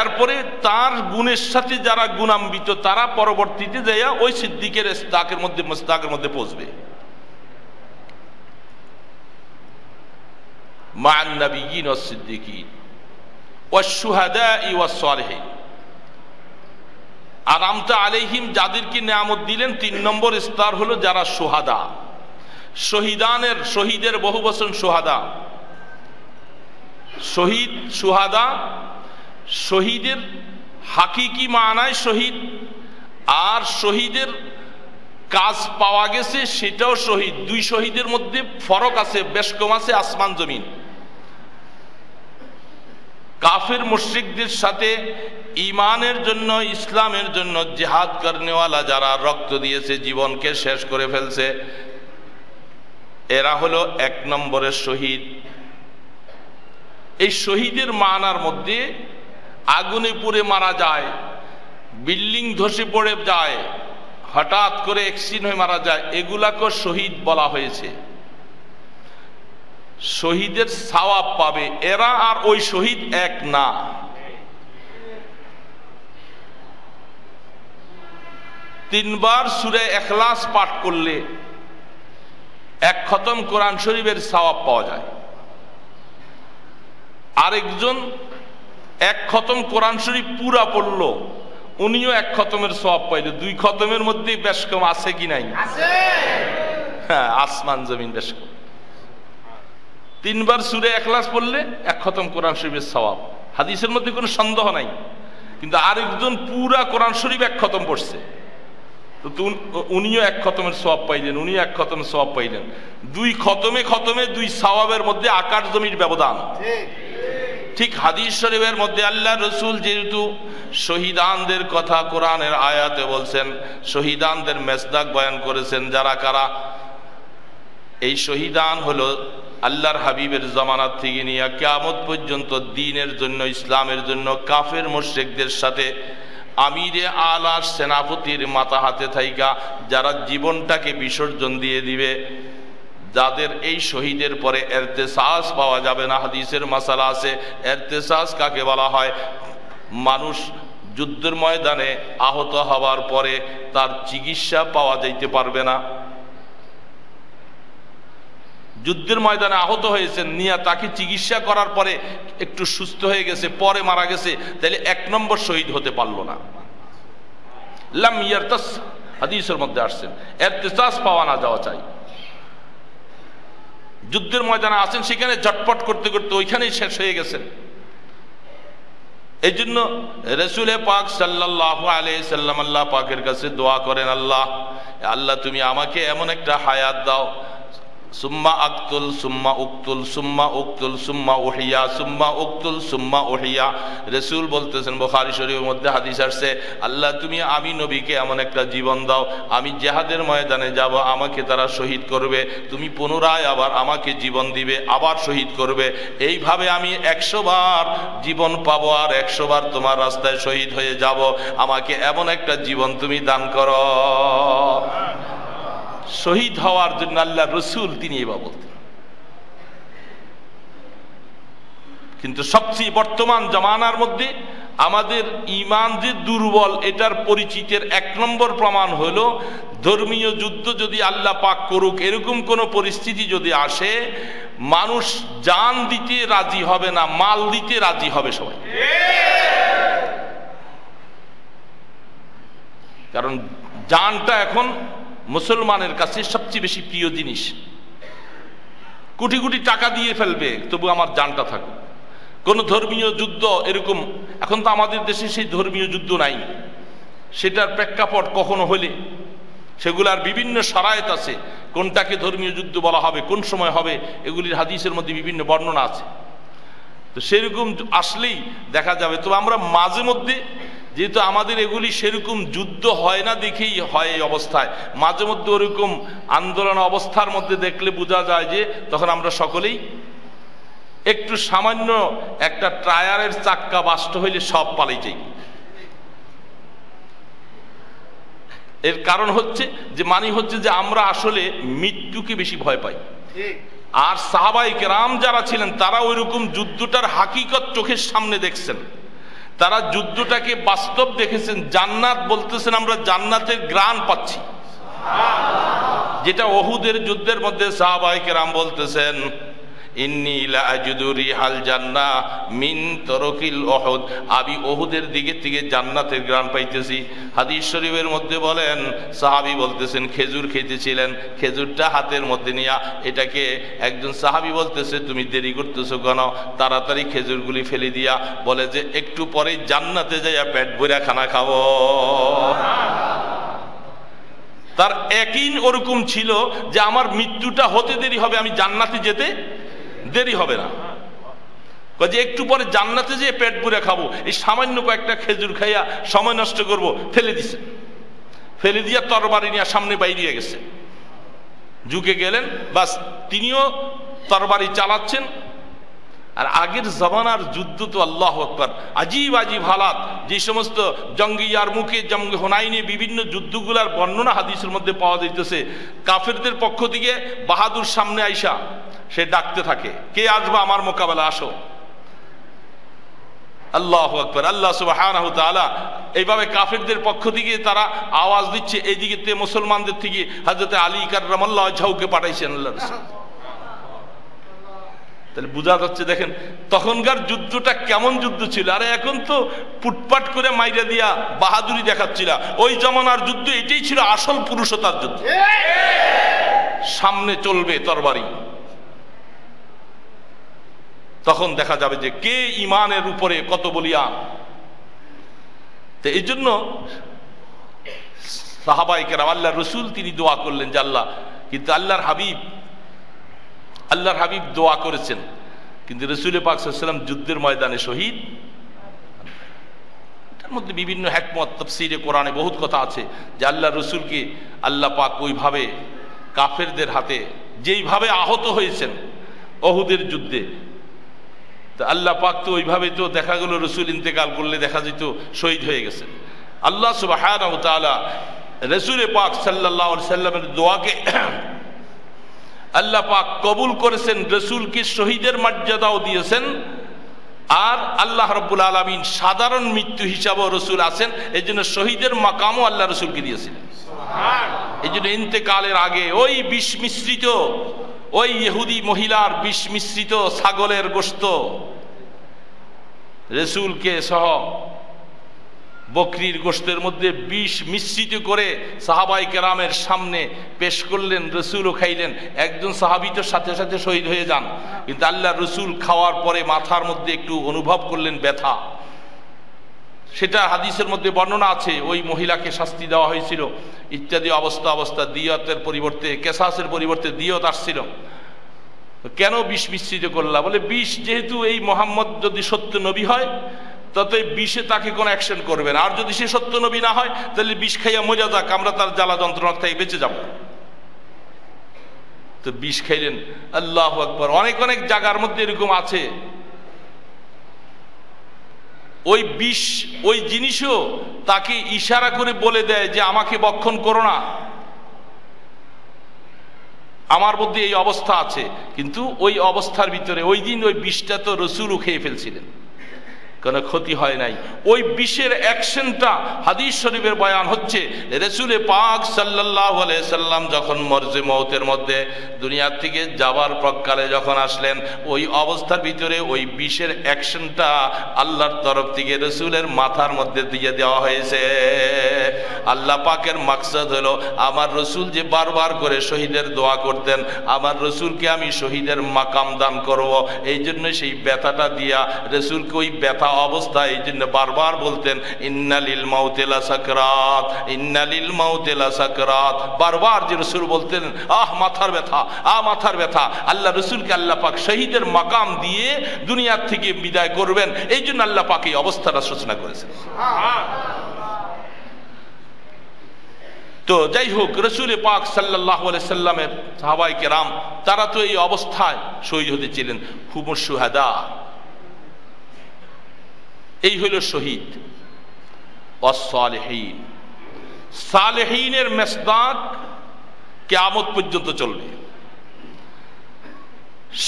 এরপরে তার গুণের সাথে যারা গুণান্বিত তারা পরবর্তীতে যাইয়া ওই সিদ্দিকের ইস্তাকের মধ্যে পৌঁছবে। মা'আন নাবিয়্যিন ওয়াস সিদ্দিকিন ওয়াস শুহাদা ওয়াস সালিহিন। আনামতা আলাইহিম, যাদেরকে নিয়ামত দিলেন 3 নম্বর স্তর হলো যারা শুহাদা। শহীদের বহু বচন শুহাদা। শহীদ, শুহাদা, শহীদের হাকিকি মানায় শহীদ, আর শহীদের কাজ পাওয়া গেছে সেটাও শহীদ। 2 শহীদের মধ্যে ফরক আছে, বেশ কম আছে আসমান জমিন। কাফের মুশরিকদের সাথে ইমানের জন্য, ইসলামের জন্য জিহাদ করনেওয়ালা যারা রক্ত দিয়েছে, জীবনকে শেষ করে ফেলছে, এরা হলো 1 নম্বরের শহীদ। এই শহীদের মানার মধ্যে আগুনে পুড়ে মারা যায়, বিল্ডিং ধসে পড়ে যায়, হঠাৎ করে অ্যাক্সিডেন্ট হয়ে মারা যায়, এগুলাকে শহীদ বলা হয়েছে। শহীদের সওয়াব পাবে এরা, আর ওই শহীদ এক না। তিনবার সূরা ইখলাস পাঠ করলে 1 খতম কোরআন শরীফের সওয়াব পাওয়া যায়। আরেকজন 1 খতম কোরআন শরীফ পুরা পড়লো, উনিও 1 খতমের সওয়াব পাইল। 2 খতমের মধ্যে বেশ কম আছে কি নাই? আছে। হ্যাঁ, আসমান জমিন বেশ কম। 3 বার সূরা ইখলাস পড়লে 1 খতম কোরআন শরীফের সওয়াব, হাদিসের মধ্যে কোনো সন্দেহ নাই। কিন্তু আরেকজন পুরা কোরআন শরীফ 1 খতম পড়ছে, তো উনিও 1 খতমের সওয়াব পাইলেন, উনিও 1 খতমের সওয়াব পাইলেন। 2 খতমে 2 সওয়াবের মধ্যে আকাশ জমির ব্যবধান। ঠিক হাদিস শরীফের মধ্যে আল্লাহ রসুল যেহেতু শহীদানদের কথা কোরআনের আয়াতে বলছেন, শহীদানদের মেসদাক বয়ান করেছেন। যারা কারা? এই শহীদান হলো আল্লাহর হাবিবের জামানাত থেকে নিয়ে কিয়ামত পর্যন্ত দ্বীনের জন্য, ইসলামের জন্য কাফের মুশরিকদের সাথে আমিরে আলার সেনাপতির মাথা হাতে থাইকা যারা জীবনটাকে বিসর্জন দিয়ে দিবে, যাদের এই শহীদের পরে ইরতেসাস পাওয়া যাবে না। হাদিসের মাসালা আছে, ইরতেসাস কাকে বলা হয়? মানুষ যুদ্ধের ময়দানে আহত হওয়ার পরে তার চিকিৎসা পাওয়া যাইতে পারবে না। যুদ্ধের ময়দানে আহত হয়েছেন, নিয়ে তাকে চিকিৎসা করার পরে একটু সুস্থ হয়ে গেছে, পরে মারা গেছে, তাহলে 1 নম্বর শহীদ হতে পারলো না। লাম ইয়ারতাস, হাদিসের মধ্যে আসছেন ইরতেসাস পাওয়া না যাওয়া চাই। যুদ্ধের ময়দানে আছেন, সেখানে ঝটপট করতে করতে ওইখানেই শেষ হয়ে গেছেন। এই জন্য রাসূল পাক সাল্লাল্লাহু আলাইহি সাল্লাম আল্লাহ পাকের কাছে দোয়া করেন, আল্লাহ আল্লাহ তুমি আমাকে এমন একটা হায়াত দাও, সুম্মা আকতুল সুম্মা উকতুল সুম্মা উকতুল সুম্মা উহিয়া সুম্মা উকতুল সুম্মা উহিয়া। রাসূল বলতেছেন, বুখারী শরীফের মধ্যে হাদিস আসছে, আল্লাহ তুমি আমি নবীকে এমন একটা জীবন দাও, আমি জিহাদের ময়দানে যাব, আমাকে তারা শহীদ করবে, তুমি পুনরায় আবার আমাকে জীবন দিবে, আবার শহীদ করবে, এইভাবে আমি 100 বার জীবন পাবো আর 100 বার তোমার রাস্তায় শহীদ হয়ে যাব। আমাকে এমন একটা জীবন তুমি দান করো। শহীদ হওয়ার জন্য আল্লাহ রসুল তিনি এবার বলতেন। কিন্তু সবচেয়ে বর্তমান জামানার মধ্যে আমাদের ঈমান যে দুর্বল, এটার পরিচিতির 1 নম্বর প্রমাণ হলো ধর্মীয় যুদ্ধ যদি আল্লাহ পাক করুক, এরকম কোন পরিস্থিতি যদি আসে, মানুষ জান দিতে রাজি হবে না, মাল দিতে রাজি হবে সবাই। কারণ জানটা এখন মুসলমানের কাছে সবচেয়ে বেশি প্রিয় জিনিস। কোটি কোটি টাকা দিয়ে ফেলবে, তবু আমার জানটা থাকুক। কোন ধর্মীয় যুদ্ধ এরকম, এখন তো আমাদের দেশে সেই ধর্মীয় যুদ্ধ নাই, সেটার প্রেক্ষাপট কখনো হলে সেগুলার বিভিন্ন শরায়েত আছে, কোনটাকে ধর্মীয় যুদ্ধ বলা হবে, কোন সময় হবে, এগুলির হাদিসের মধ্যে বিভিন্ন বর্ণনা আছে। তো সেরকম আসলেই দেখা যাবে। তো আমরা মাঝে মধ্যে, যেহেতু আমাদের এগুলি সেরকম যুদ্ধ হয় না দেখেই হয় এই অবস্থায়, মাঝে মধ্যে ওরকম আন্দোলন অবস্থার মধ্যে দেখলে বোঝা যায় যে তখন আমরা সকলেই একটু সামান্য একটা টায়ারের চাক্কা বাস্ট হইলে সব পালাই যাই। এর কারণ হচ্ছে যে আমরা আসলে মৃত্যুকে বেশি ভয় পাই। আর সাহাবায়ে কেরাম যারা ছিলেন তারা ওইরকম যুদ্ধটার হাকিকত চোখের সামনে দেখছেন, তারা যুদ্ধটাকে বাস্তব দেখেছেন। জান্নাত বলতেছেন, আমরা জান্নাতের গ্রাণ পাচ্ছি, যেটা ওহুদের যুদ্ধের মধ্যে সাহাবায়ে কেরাম বলতেছেন, ইন্নী লা আজিদু রিহাল জান্নাহ মিন তরকিল উহুদ, আমি ওহুদের দিকে থেকে জান্নাতের গ্রাণ পাইতেছি। হাদিস শরীফের মধ্যে বলেন, সাহাবী বলতেছেন খেজুর খেতেছিলেন, খেজুরটা হাতের মধ্যে নিয়া এটাকে একজন সাহাবী বলতেছে, তুমি দেরি করতেছো কেন, তাড়াতাড়ি খেজুরগুলি ফেলে দিয়া বলে যে একটু পরেই জান্নাতে যাইয়া পেট ভরে খানা খাবো। তার ইয়াকিন ওরকম ছিল যে আমার মৃত্যুটা হতে দেরি হবে, আমি জান্নাতে যেতে দেরি হবে না, যে একটু পরে জান্নাতে যেয়ে পেট ভরে খাবো, এই সামান্য কয়েকটা খেজুর খাইয়া সময় নষ্ট করব, ফেলে দিছে। ফেলে দিয়া তরবারি নিয়ে সামনে বাইরে গেছে, ঝুঁকে গেলেন, বাস তিনিও তরবারি চালাচ্ছেন। আর আগের জমানার যুদ্ধ তো আল্লাহু আকবার, আজীব আজীব হালাত, যে সমস্ত জঙ্গি ইয়ারমুকে, জঙ্গি হুনাইনে বিভিন্ন যুদ্ধগুলার বর্ণনা হাদিসের মধ্যে পাওয়া যাইতেছে। কাফেরদের পক্ষ থেকে বাহাদুর সামনে আইসা সে ডাকতে থাকে, কে আসবা আমার মোকাবেলা, আসো। আল্লাহু আকবার, আল্লাহ সুবহানাহু ওয়া তাআলা এইভাবে কাফেরদের পক্ষ থেকে তারা আওয়াজ দিচ্ছে, এইদিকে মুসলমানদের থেকে হযরত আলী কাররামাল্লাহু ওয়াজহাকে পাঠাইছেন আল্লাহ রাসূল। তাহলে বোঝা যাচ্ছে, দেখেন তখনকার যুদ্ধটা কেমন যুদ্ধ ছিল। আরে এখন তো পুটপাট করে মাইরা দিয়া বাহাদুরি দেখাচ্ছিল, ওই জমানার যুদ্ধ এটাই ছিল আসল পুরুষতার যুদ্ধ। সামনে চলবে তরবারি, তখন দেখা যাবে যে কে ইমানের উপরে কত বলিয়ান। তো এই জন্য সাহাবায়ে কেরাম, আল্লাহর রাসূল তিনি দোয়া করলেন যে আল্লাহ, কিন্তু আল্লাহর হাবিব দোয়া করেছেন, কিন্তু রাসূল পাক সাল্লাল্লাহু আলাইহি ওয়াসাল্লাম যুদ্ধের ময়দানে শহীদ। এটার মধ্যে বিভিন্ন হিকমত, তাফসীরে কোরআনে বহুত কথা আছে যে আল্লাহর রাসূলকে আল্লাহ পাক ওইভাবে কাফেরদের হাতে যেইভাবে আহত হয়েছেন উহুদের যুদ্ধে, তা আল্লাহ পাক তো ওইভাবে তো দেখা গেল রাসূল ইন্তেকাল করলে দেখা যেত শহীদ হয়ে গেছেন। আল্লাহ সুবহানাহু ওয়া তাআলা রাসূল পাক সাল্লাল্লাহু আলাইহি সাল্লামের দোয়াকে আল্লাহ পাক কবুল করেছেন, রাসূলকে শহীদের মর্যাদাও দিয়েছেন। আর আল্লাহ রাব্বুল আলামিন সাধারণ মৃত্যু হিসাবেও রাসূল আছেন, এই জন্য শহীদের মাকামও আল্লাহ রাসূলকে দিয়েছিলেন। এই জন্য ইন্তেকালের আগে ওই বিষ মিশ্রিত, ওই ইহুদি মহিলার বিষ মিশ্রিত ছাগলের গোশত রাসূলকে সহ বকরির গোশতের মধ্যে বিষ মিশ্রিত করে সাহাবায়ে কেরামের সামনে পেশ করলেন, রাসূলও খাইলেন। একজন সাহাবী তো সাথে সাথে শহীদ হয়ে যান, কিন্তু আল্লাহ রাসূল খাওয়ার পরে মাথার মধ্যে একটু অনুভব করলেন ব্যথা। সেটা হাদিসের মধ্যে বর্ণনা আছে, ওই মহিলাকে শাস্তি দেওয়া হয়েছিল ইত্যাদি অবস্থা দিয়তের পরিবর্তে, কেসাসের পরিবর্তে দিয়ত আসছিল। কেন বিষ মিশ্রিত করলা? বলে বিষ যেহেতু এই মুহাম্মদ যদি সত্য নবী হয় তাতে বিষে তাকে কোনো অ্যাকশন করবে না, আর যদি সে সত্য নবী না হয় তাহলে বিষ খাইয়া মজা যাক, আমরা তার জ্বালা যন্ত্রণা থেকে বেঁচে যাব। তো বিষ খাইলেন। আল্লাহু আকবার। অনেক অনেক জায়গার মধ্যে এরকম আছে, ওই বিষ ওই জিনিসও তাকে ইশারা করে বলে দেয় যে আমাকে বক্ষণ করো না, আমার মধ্যে এই অবস্থা আছে। কিন্তু ওই অবস্থার ভিতরে ওই দিন ওই বিষটা তো রাসূলও খেয়ে ফেলছিলেন, কোনো ক্ষতি হয় নাই। ওই বিষের অ্যাকশনটা হাদিস শরীফের বয়ান হচ্ছে, রাসূল পাক সাল্লাল্লাহু আলাইহি সাল্লাম যখন মরজে মওতের মধ্যে দুনিয়ার থেকে যাবার প্রকালে যখন আসলেন, ওই অবস্থার ভিতরে ওই বিষের অ্যাকশনটা আল্লাহর তরফ থেকে রাসূলের মাথার মধ্যে দিয়ে দেওয়া হয়েছে। আল্লাহ পাকের মাকসাদ হলো আমার রাসূল যে বারবার করে শহীদের দোয়া করতেন, আমার রাসূলকে আমি শহীদের মাকাম দান করব, এই জন্য সেই ব্যথাটা দিয়া রাসূলকে ওই ব্যথা অবস্থায় এই জন্য বারবার বলতেন ইন্নালিল মাউতি লাসাকরাত, ইন্নালিল মাউতি লাসাকরাত। বারবার যে রাসূল বলতেন মাথার ব্যথা, মাথার ব্যথা। আল্লাহ রাসূলকে আল্লাহ পাক শহীদের মাকাম দিয়ে দুনিয়ার থেকে বিদায় করবেন, এই জন্য আল্লাহ পাক এই অবস্থাটা সূচনা করেছেন। তো যাই হোক, রাসূল পাক সাল্লাল্লাহু আলাইহি সাল্লামের সাহাবায়ে কেরাম তারা তো এই অবস্থায় শহীদ হতেছিলেন। হুমুশ শুহাদা, এই হইল শহীদ। ওয়াস-সালিহিন, সালেহীনের মেসদাক কিয়ামত পর্যন্ত চলবে।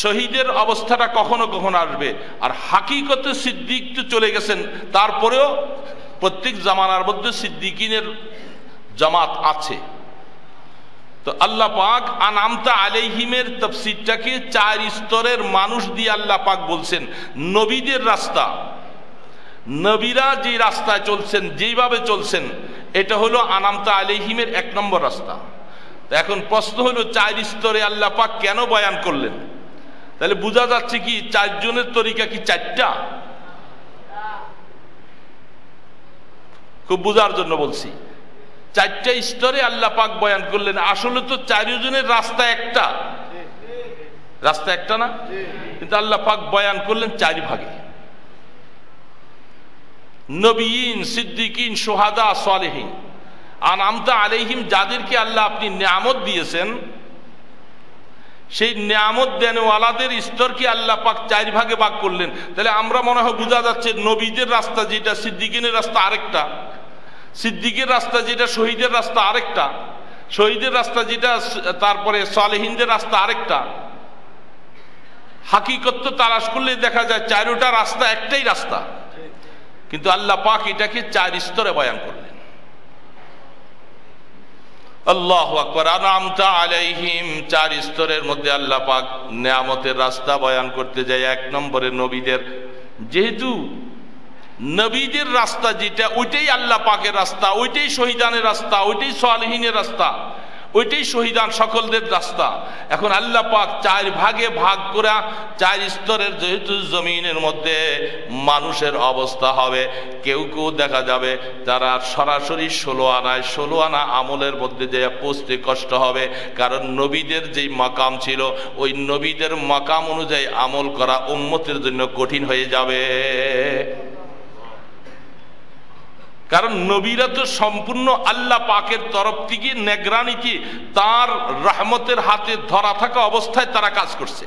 শহীদের অবস্থাটা কখনো কখনো আসবে। আর হাকিকতে সিদ্দিক তো চলে গেছেন, তারপরেও প্রত্যেক জামানার মধ্যে সিদ্দিকিনের জামাত আছে। তো আল্লাহ পাক আনামতা আলাইহিমের তাফসীরটাকে 4 স্তরের মানুষ দিয়ে আল্লাহ পাক বলছেন নবীদের রাস্তা। নবীরা যে রাস্তায় চলছেন, যেইভাবে চলছেন, এটা হলো আনামতা আলাইহিমের 1 নম্বর রাস্তা। তো এখন প্রশ্ন হলো 4 স্তরে আল্লাহ পাক কেন বয়ান করলেন? তাহলে বোঝা যাচ্ছে কি 4 জনের তরিকা কি 4টা? খুব বোঝার জন্য বলছি, 4টা স্তরে আল্লাহ পাক বয়ান করলেন। আসলে তো 4 জনের রাস্তা একটা, রাস্তা একটা না, কিন্তু আল্লাহ পাক বয়ান করলেন 4 ভাগে। নবীন, সিদ্দিকিন, শুহাদা, সালেহিন। আনামতা আলাইহিম, যাদেরকে আল্লাহ আপনি নিয়ামত দিয়েছেন, সেই নিয়ামত দেনওয়ালাদের স্তরকে আল্লাহ পাক 4 ভাগে ভাগ করলেন। তাহলে আমরা মনে হয় বোঝা যাচ্ছে নবীদের রাস্তা যেটা, সিদ্দিকিনের রাস্তা আরেকটা, সিদ্দিকের রাস্তা যেটা, শহীদের রাস্তা আরেকটা, শহীদের রাস্তা যেটা, তারপরে সালেহিনদের রাস্তা আরেকটা। হাকিকত তো তালাশ করলে দেখা যায় 4টা রাস্তা একটাই রাস্তা, কিন্তু আল্লাহ পাক এটাকে 4 স্তরে বয়ান করলেন। আল্লাহু আকবার। আনআমতা আলাইহিম, 4 স্তরের মধ্যে আল্লাহ পাক নিয়ামতের রাস্তা বয়ান করতে যায়। 1 নম্বরে নবীদের, যেহেতু নবীদের রাস্তা যেটা, ওইটাই আল্লাহ পাকের রাস্তা, ওইটাই শহীদানের রাস্তা, ওইটাই সালেহিনের রাস্তা, ওইটাই শহীদান সকলদের রাস্তা। এখন আল্লাহ পাক 4 ভাগে ভাগ করে 4 স্তরের, যেহেতু জমিনের মধ্যে মানুষের অবস্থা হবে, কেউ কেউ দেখা যাবে তারা সরাসরি 16 আনা আমলের মধ্যে যে পৌঁছতে কষ্ট হবে, কারণ নবীদের যেই মাকাম ছিল ওই নবীদের মাকাম অনুযায়ী আমল করা উম্মতের জন্য কঠিন হয়ে যাবে। কারণ নবীরা তো সম্পূর্ণ আল্লাহ পাকের তরফ থেকে নেগরানিতে তার রহমতের হাতে ধরা থাকা অবস্থায় তারা কাজ করছে।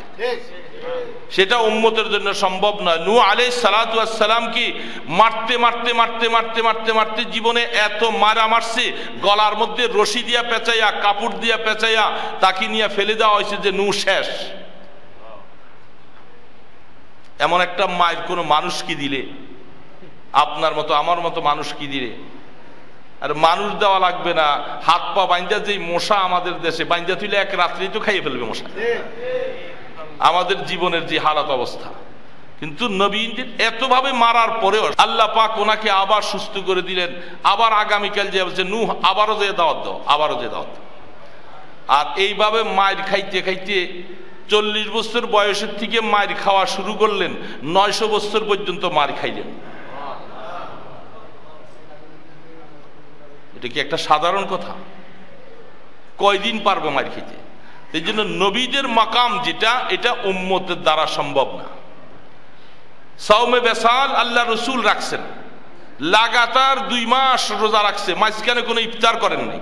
সেটা উম্মতের জন্য সম্ভব নয়। নূহ আলাইহিস সালাতু ওয়াস সালাম কি মারতে মারতে মারতে মারতে মারতে মারতে জীবনে এত মারা মারছে, গলার মধ্যে রশি দিয়া পেঁচাইয়া, কাপড় দিয়া পেঁচাইয়া তাকে নিয়ে ফেলে দেওয়া হয়েছে যে নূহ শেষ। এমন একটা মায়ের কোনো মানুষ কি দিলে, আপনার মতো আমার মতো মানুষ কি দিলে? আর মানুষ দেওয়া লাগবে না, হাত পা বাইন্দা, যেই মশা আমাদের দেশে বাইন্দা তুলে এক রাত্রেই তো খাইয়ে ফেলবে মশা। আমাদের জীবনের যে হালাত অবস্থা, কিন্তু নবীদের এতভাবে মারার পরেও আল্লাহ পাক ওনাকে আবার সুস্থ করে দিলেন। আবার আগামীকাল যে বলছে নূহ আবারও যে দাওয়াত দাও, আবারও যে দাওয়াত দাও। আর এইভাবে মায়ের খাইতে খাইতে 40 বছর বয়সের থেকে মায়ের খাওয়া শুরু করলেন, 900 বছর পর্যন্ত মার খাইলেন। এটা কি একটা সাধারণ কথা? কয়দিন পারবে মার খেতে? এই জন্য নবীদের মাকাম যেটা, এটা উম্মতের দ্বারা সম্ভব না। সাওমে বেসাল আল্লাহ রসুল রাখছেন, লাগাতার 2 মাস রোজা রাখছে, মাঝখানে কোনো ইফতার করেন নাই।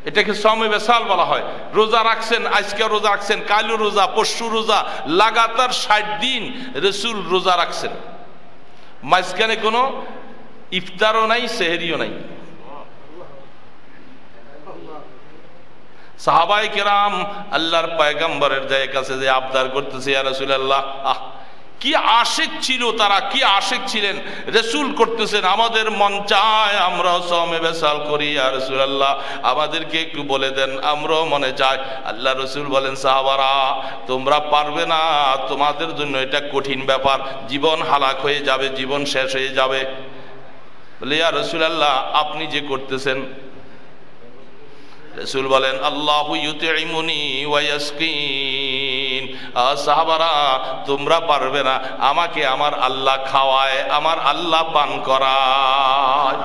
এটাকে সাওমে বেসাল বলা হয়। রোজা রাখছেন, আজকে রোজা রাখছেন, কালও রোজা, পরশু রোজা, লাগাতার 60 দিন রসুল রোজা রাখছেন। মাঝখানে কোনো ইফতারও নাই, সেহরিও নাই। সাহাবায়ে কেরাম আল্লাহর পয়গম্বরের কাছে যে আবদার করতেছে, ইয়া রাসূলুল্লাহ, কি আশিক ছিল তারা, কি আশিক ছিলেন। রাসূল করতেছেন, আমাদের মন চায় আমরাও সাওমে বেসাল করি, ইয়া রাসূলুল্লাহ আমাদেরকে একটু বলে দেন, আমরাও মনে চায়। আল্লাহ রাসূল বলেন, সাহাবারা তোমরা পারবে না, তোমাদের জন্য এটা কঠিন ব্যাপার, জীবন হালাক হয়ে যাবে, জীবন শেষ হয়ে যাবে। বলে, ইয়া রাসূলুল্লাহ আপনি যে করতেছেন। রাসূল বলেন, আল্লাহু ইউতিমুনি ওয়া ইয়াসকিন। সাহাবারা তোমরা পারবে না, আমাকে আমার আল্লাহ খাওয়ায়, আমার আল্লাহ পান করায়।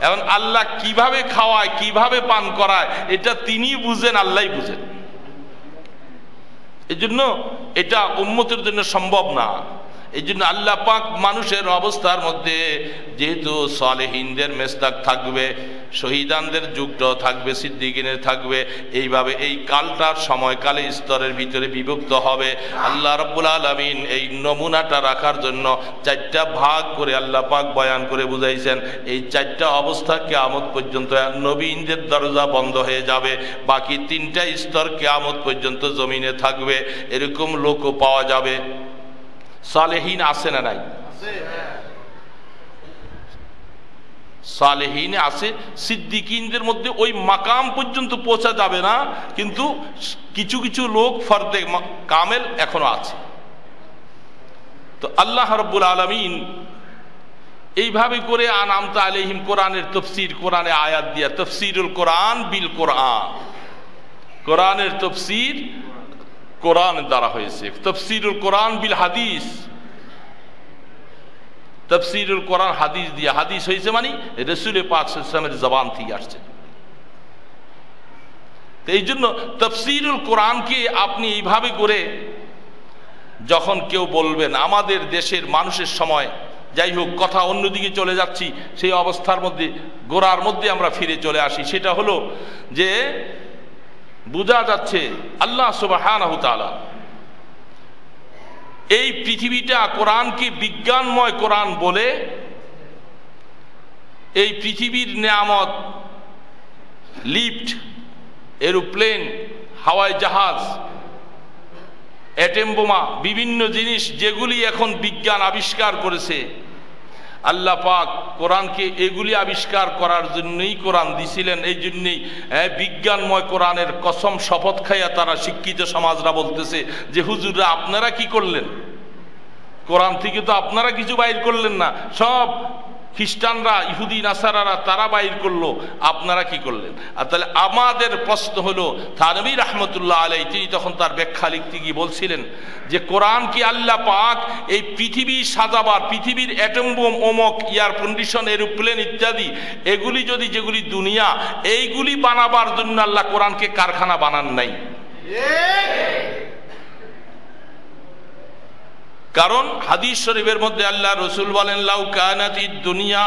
এখন আল্লাহ কিভাবে খাওয়ায়, কিভাবে পান করায়, এটা তিনি বুঝেন, আল্লাহই বুঝেন। এই জন্য এটা উম্মতের জন্য সম্ভব না। এই জন্য আল্লাহ পাক মানুষের অবস্থার মধ্যে যেহেতু সালেহিনদের মেসদাক থাকবে, শহীদানদের যুগটাও থাকবে, সিদ্দিকিনের থাকবে, এইভাবে এই কালটার সময়কালে স্তরের ভিতরে বিভক্ত হবে। আল্লাহ রাব্বুল আলামিন এই নমুনাটা রাখার জন্য 4টা ভাগ করে আল্লাহ পাক বয়ান করে বুঝাইছেন। এই 4টা অবস্থা কিয়ামত পর্যন্ত নবীনদের দরজা বন্ধ হয়ে যাবে, বাকি 3টা স্তর কিয়ামত পর্যন্ত জমিনে থাকবে। এরকম লোকও পাওয়া যাবে। সালেহীন আছে না নাই? সালেহীন আছে। সিদ্দিকিনদের মধ্যে ওই মাকাম পর্যন্ত পৌঁছা যাবে না, কিন্তু কিছু কিছু লোক ফরদে কামেল এখনো আছে। তো আল্লাহ রাব্বুল আলামিন এইভাবে করে আনামতা আলাইহিম, কোরআনের তফসির, কোরআনে আয়াত দিয়া তফসিরুল কোরআন বিল কোরআন, কোরআনের তফসির কোরআন দ্বারা হয়েছে। তফসিরুল কোরআন বিল হাদিস, তফসিরুল কোরআন হাদিস দিয়া। হাদিস হয়েছে মানে রাসূল পাক সাল্লাল্লাহু আলাইহি ওয়াসাল্লামের জবান থেকে আসছে। তো এই জন্য তফসিরুল কোরআনকে আপনি এইভাবে করে যখন কেউ বলবেন, আমাদের দেশের মানুষের সময়, যাই হোক কথা অন্যদিকে চলে যাচ্ছি, সেই অবস্থার মধ্যে গোড়ার মধ্যে আমরা ফিরে চলে আসি। সেটা হলো যে বোঝা যাচ্ছে আল্লাহ সুবহানাহু ওয়া তাআলা এই পৃথিবীটা কোরআনকে বিজ্ঞানময় কোরআন বলে, এই পৃথিবীর নেয়ামত, লিফট, এরোপ্লেন, হাওয়াই জাহাজ, অ্যাটম বোমা, বিভিন্ন জিনিস যেগুলি এখন বিজ্ঞান আবিষ্কার করেছে, আল্লাহ পাক কোরআনকে এগুলি আবিষ্কার করার জন্যই কোরআন দিছিলেন। এই জন্যই বিজ্ঞানময় কোরআনের কসম শপথ খাইয়া তারা শিক্ষিত সমাজরা বলতেছে যে হুজুররা আপনারা কি করলেন, কোরআন থেকে তো আপনারা কিছু বাইর করলেন না, সব খ্রিস্টানরা, ইহুদি নাসারারা তারা বাইর করলো, আপনারা কি করলেন? আর তাহলে আমাদের প্রশ্ন হলো, থানভী রাহমাতুল্লাহ আলাইহি তিনি তখন তার ব্যাখ্যা লিখতে গিয়ে বলছিলেন যে কোরআন কি আল্লাহ পাক এই পৃথিবী সাজাবার, পৃথিবীর অ্যাটম বোম, অমক, এয়ার কন্ডিশন, এরোপ্লেন ইত্যাদি এগুলি যদি, যেগুলি দুনিয়া, এইগুলি বানাবার জন্য আল্লাহ কোরআনকে কারখানা বানান নাই। কারণ হাদিস শরীফের মধ্যে আল্লাহ রসুল বলেন, লাউ কানাতিদ দুনিয়া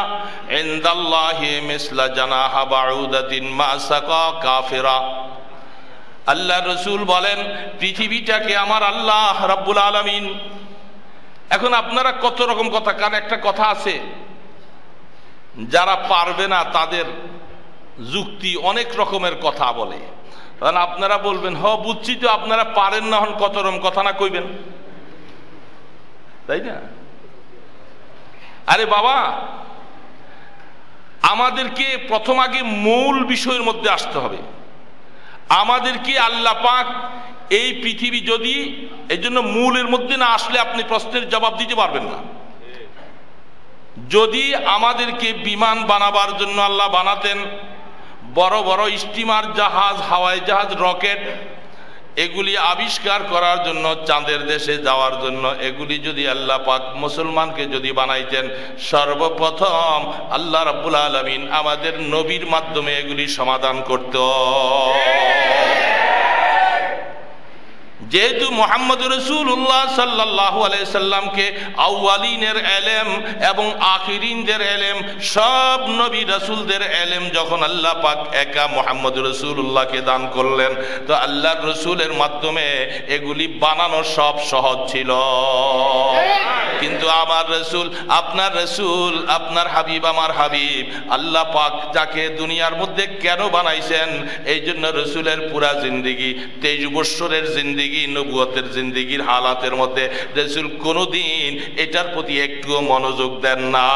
ইনদাল্লাহি মিসলা জানাহা বাউদাতিন মা সাকা কাফিরা। আল্লাহ রসুল বলেন পৃথিবীটাকে আমার আল্লাহ রাব্বুল আলামিন। এখন আপনারা কত রকম কথা, কারণ একটা কথা আছে, যারা পারবে না তাদের যুক্তি অনেক রকমের কথা বলে। কারণ আপনারা বলবেন হ বুঝছি তো, আপনারা পারেন না, হন কত রকম কথা না কইবেন, তাই না? আরে বাবা, আমাদেরকে প্রথম আগে মূল বিষয়ের মধ্যে আসতে হবে। আমাদেরকে আল্লাহ পাক এই পৃথিবী, যদি এই জন্য মূলের মধ্যে না আসলে আপনি প্রশ্নের জবাব দিতে পারবেন না। যদি আমাদেরকে বিমান বানাবার জন্য আল্লাহ বানাতেন, বড় বড় স্টিমার, জাহাজ, হাওয়াই জাহাজ, রকেট, এগুলি আবিষ্কার করার জন্য, চাঁদের দেশে যাওয়ার জন্য, এগুলি যদি আল্লাহ পাক মুসলমানকে যদি বানাইতেন, সর্বপ্রথম আল্লাহ রাব্বুল আলামিন আমাদের নবীর মাধ্যমে এগুলি সমাধান করত। যেহেতু মুহাম্মদ রাসূলুল্লাহ সাল্লাল্লাহু আলাইহি সাল্লামকে আউয়ালিনের এলেম এবং আখিরিনদের এলেম, সব নবী রাসূলদের এলেম যখন আল্লাহ পাক একা মুহাম্মদ রাসূলুল্লাহকে দান করলেন, তো আল্লাহর রাসূলের মাধ্যমে এগুলি বানানো সব সহজ ছিল। কিন্তু আমার রাসূল, আপনার রাসূল, আপনার হাবিব, আমার হাবিব, আল্লাহ পাক যাকে দুনিয়ার মধ্যে কেন বানাইছেন, এই জন্য রাসূলের পুরা জিন্দেগি, 23 বছরের জিন্দেগি, নবুয়তের জিন্দেগির হালাতের মধ্যে রাসূল কোনোদিন এটার প্রতি একটু মনোযোগ দেন না।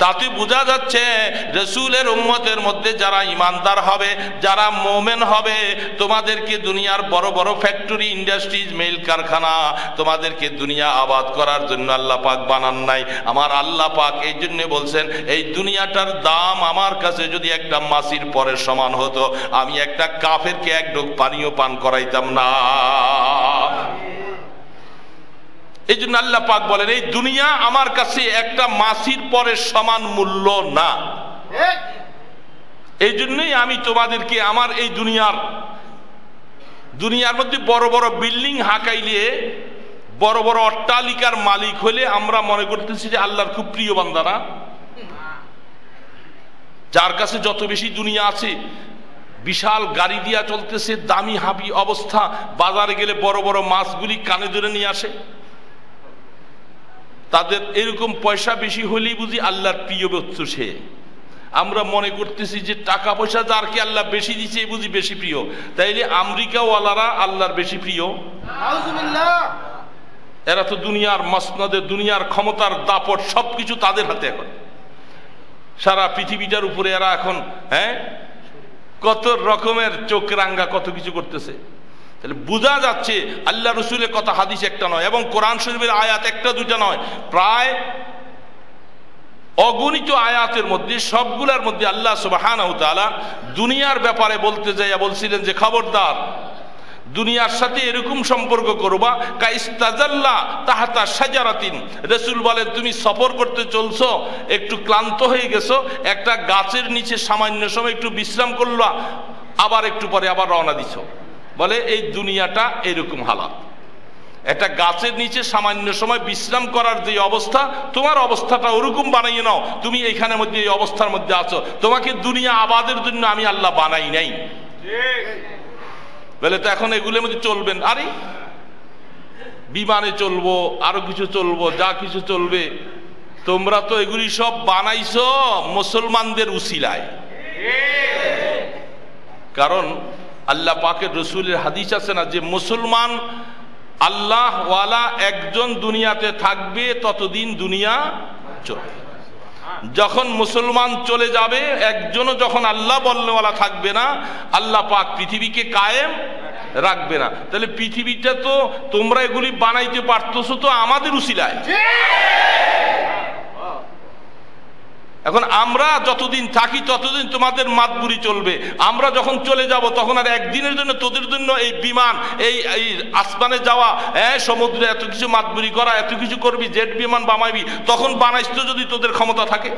তাতে বোঝা যাচ্ছে রাসূলের উম্মতের মধ্যে যারা ইমানদার হবে, যারা মুমিন হবে, তোমাদেরকে দুনিয়ার বড় বড় ফ্যাক্টরি, ইন্ডাস্ট্রিজ, মিল কারখানা, তোমাদেরকে দুনিয়া আবাদ করার জন্য আল্লাহ পাক বানান নাই। আমার আল্লাহ পাক এই জন্য বলছেন, এই দুনিয়াটার দাম আমার কাছে যদি একটা মাছির পরের সমান হতো, আমি একটা কাফেরকে এক ঢোক পানিও পান করাইতাম না। এই জন্য আল্লাহ পাক বলেন, এই দুনিয়া আমার কাছে একটা মাছির পরের সমান মূল্য না। এই জন্যই আমি তোমাদেরকে আমার এই দুনিয়ার মধ্যে বড় বড় বিল্ডিং হাঁকাইলে, বড় বড় অট্টালিকার মালিক হলে আমরা মনে করতেছি যে আল্লাহর খুব প্রিয় বান্দারা। যার কাছে যত বেশি দুনিয়া আছে, বিশাল গাড়ি দিয়া চলতেছে, দামি হাবি অবস্থা, বাজারে গেলে বড় বড় মাছগুলি কানে ধরে নিয়ে আসে, তাদের এরকম পয়সা বেশি হলেই বুঝি আল্লাহর প্রিয় বস্তু সে। আমরা মনে করতেছি যে টাকা পয়সা যারকে আল্লাহ বেশি দিচ্ছে বুঝি বেশি প্রিয়, তাইলে আমেরিকাওয়ালারা আল্লাহর বেশি প্রিয়। এরা তো দুনিয়ার মসনদে, দুনিয়ার ক্ষমতার দাপট সবকিছু তাদের হাতে। এখন সারা পৃথিবীটার উপরে এরা এখন কত রকমের চোখ রাঙ্গা কত কিছু করতেছে। তাহলে বোঝা যাচ্ছে আল্লাহ রসুলের কথা হাদিস একটা নয়, এবং কোরআন শরীফের আয়াত একটা দুইটা নয়, প্রায় অগণিত আয়াতের মধ্যে, সবগুলোর মধ্যে আল্লাহ সুবহানাহু ওয়া তাআলা দুনিয়ার ব্যাপারে বলতে যাইয়া বলছিলেন যে খবরদার, দুনিয়ার সাথে এরকম সম্পর্ক করবা কাইস্তাজাল্লা তাহাতা শাজারাতিন। রাসূল বলেন, তুমি সফর করতে চলছো, একটু ক্লান্ত হয়ে গেছো, একটা গাছের নিচে সামান্য সময় একটু বিশ্রাম করলা, আবার একটু পরে আবার রওনা দিছো। বলে এই দুনিয়াটা এরকম হালাত, একটা গাছের নিচে সামান্য সময় বিশ্রাম করার যে অবস্থা, তোমার অবস্থাটা ওরকম বানাইয়ে নাও। তুমি এইখানের মধ্যে এই অবস্থার মধ্যে আছো, তোমাকে দুনিয়া আবাদের জন্য আমি আল্লাহ বানাই নাই। বলে তো এখন এগুলোর মধ্যে চলবেন, আরে বিমানে চলবো, আরো কিছু চলবো, যা কিছু চলবে, তোমরা তো এগুলি সব বানাইছো মুসলমানদের উসিলায়। কারণ আল্লাহ পাকের রসুলের হাদিস আছে না, যে মুসলমান আল্লাহ ওয়ালা একজন দুনিয়াতে থাকবে ততদিন দুনিয়া চলবে। যখন মুসলমান চলে যাবে, একজনও যখন আল্লাহ বলনেওয়ালা থাকবে না, আল্লাহ পাক পৃথিবীকে কায়েম রাখবে না। তাহলে পৃথিবীটা তো তোমরা এগুলি বানাইতে পারতেছো তো আমাদের উসিলায়। এখন আমরা যতদিন থাকি ততদিন তোমাদের মাতবুরি চলবে, আমরা যখন চলে যাব তখন আর একদিনের জন্য তোদের জন্য এই বিমান, এই আসমানে যাওয়া, সমুদ্রে এত কিছু মাতবুরি করা, এত কিছু করবি, জেট বিমান বানাইবি, তখন বানাইস তো যদি তোদের ক্ষমতা থাকে।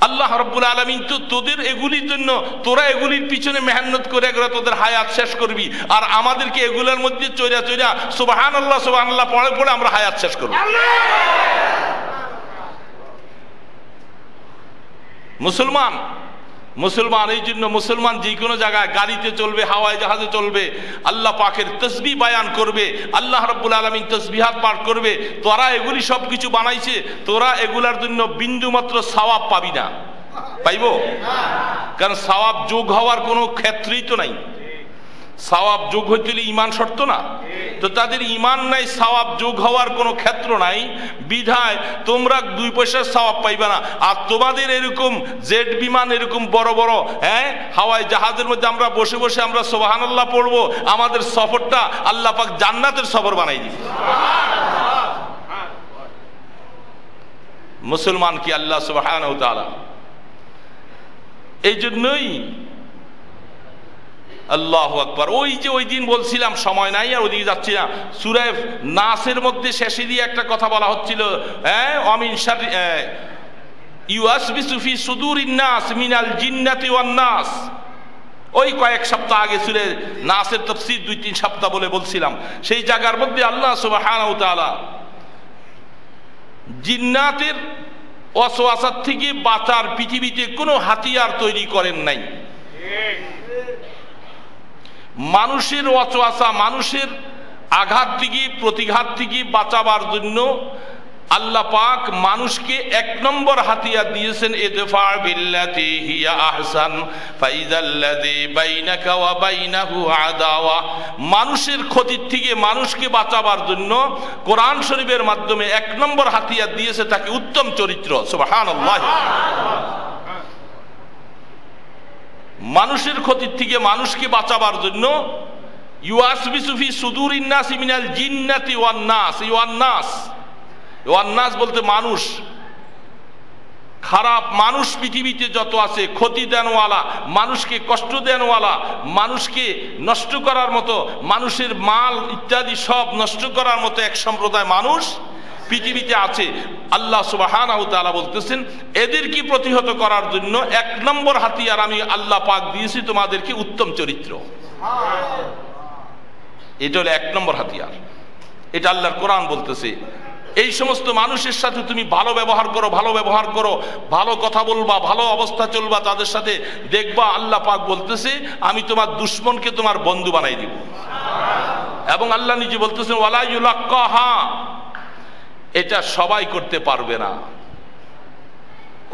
আল্লাহ রাব্বুল আলামিন তো তোদের এগুলির জন্য, তোরা এগুলির পিছনে মেহনত করে একবার তোদের হায়াত শেষ করবি, আর আমাদেরকে এগুলোর মধ্যে চইরা চইরা সুবহানাল্লাহ সুবহানাল্লাহ পড়ে পড়ে আমরা হায়াত শেষ করব। মুসলমান মুসলমান এই জন্য মুসলমান যে কোনো জায়গায় গাড়িতে চলবে, হাওয়ায় জাহাজে চলবে, আল্লাহ পাকের তসবিহ বায়ান করবে, আল্লাহ রাব্বুল আলামিন তসবিহাত পাঠ করবে। তোরা এগুলি সব কিছু বানাইছে, তোরা এগুলার জন্য বিন্দু মাত্র সওয়াব পাবি না। পাইব? কারণ সওয়াব যোগ হওয়ার কোনো ক্ষেত্রই তো নাই। সওয়াব যোগ হইতে ইমান শর্ত না, তো তাদের ইমান নাই, সওয়াব যোগ হওয়ার কোনো ক্ষেত্র নাই, বিধায় তোমরা 2 পয়সার সওয়াব পাইবা না। আর তোমাদের এরকম জেট বিমান, এরকম বড় বড় হাওয়ায় জাহাজের মধ্যে আমরা বসে বসে আমরা সুবহানাল্লাহ পড়বো, আমাদের সফরটা আল্লাহ পাক জান্নাতের সফর বানাই দিবে। মুসলমান কি আল্লাহ সুবহানাহু ওয়া তাআলা। এই জন্যই আল্লাহু আকবার। ওই যে ওই দিন বলছিলাম, সময় নাই আর ওইদিকে যাচ্ছি না, সূরা নাসের মধ্যে শেষে দিয়ে একটা কথা বলা হচ্ছিল, অমিন শাররি ইউয়াসবিসু ফি সুদুরিন নাস মিনাল জিন্নাতি ওয়ান নাস। ওই কয়েক সপ্তাহ আগে সূরা নাসের তাফসীর 2-3 সপ্তাহ বলে বলছিলাম, সেই জায়গার মধ্যে আল্লাহ সুবহানাহু ওয়া তাআলা জিন্নাতের ওয়াসওয়াসার থেকে বাঁচার পৃথিবীতে কোনো হাতিয়ার তৈরি করেন নাই। মানুষের ওয়াসওয়াসা, মানুষের আঘাত থেকে, প্রতিঘাত থেকে বাঁচাবার জন্য আল্লাহ পাক মানুষকে 1 নম্বর হাতিয়ার দিয়েছেন, ইদফা বিল্লাতি হিয়া আহসান ফাইযাল্লাযী বাইনাকা ওয়া বাইনাহু আদাওয়া। মানুষের ক্ষতির থেকে মানুষকে বাঁচাবার জন্য কোরআন শরীফের মাধ্যমে 1 নম্বর হাতিয়ার দিয়েছে তাকে উত্তম চরিত্র। সুবহানাল্লাহ। মানুষের ক্ষতির থেকে মানুষকে বাঁচাবার জন্য ইউয়াসবিসু ফি সুদুরিন নাসি মিনাল জিন্নাতি ওয়ান নাস। ওয়ান নাস বলতে মানুষ, খারাপ মানুষ পৃথিবীতে যত আছে, ক্ষতি দেনওয়ালা, মানুষকে কষ্ট দেনওয়ালা, মানুষকে নষ্ট করার মতো, মানুষের মাল ইত্যাদি সব নষ্ট করার মতো এক সম্প্রদায় মানুষ পৃথিবীতে আছে। আল্লাহ সুবহানাহু ওয়া তাআলা বলতেছেন, এদেরকে প্রতিহত করার জন্য 1 নম্বর হাতিয়ার আমি আল্লাহ পাক দিয়েছি তোমাদেরকে উত্তম চরিত্র। এটা হলো 1 নম্বর হাতিয়ার। এটা আল্লাহর কোরআন বলতেছে। এই সমস্ত মানুষের সাথে তুমি ভালো ব্যবহার করো, ভালো কথা বলবা, ভালো অবস্থা চলবা তাদের সাথে, দেখবা আল্লাহ পাক বলতেছে আমি তোমার দুশমনকে তোমার বন্ধু বানাই দিব। এবং আল্লাহ নিজে বলতেছেন ওয়ালা ইউলাক্কাহা, এটা সবাই করতে পারবে না।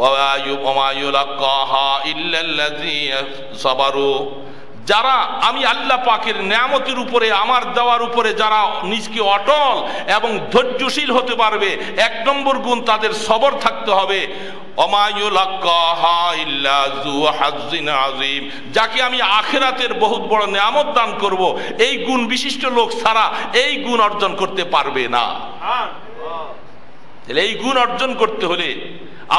ওয়া ইউলাক্কাহা ইল্লাল্লাযীনা সাবারু, যারা আমি আল্লাহ পাকের নেয়ামতের উপরে, আমার দেওয়ার উপরে যারা নিজকে অটল এবং ধৈর্যশীল হতে পারবে, 1 নম্বর গুণ তাদের সবর থাকতে হবে। ওমা ইউলাক্কাহা ইল্লা যু হাজ্জিন আযীম, যাকে আমি আখিরাতের বহুত বড় নেয়ামত দান করব, এই গুণ বিশিষ্ট লোক ছাড়া এই গুণ অর্জন করতে পারবে না। এই গুণ অর্জন করতে হলে,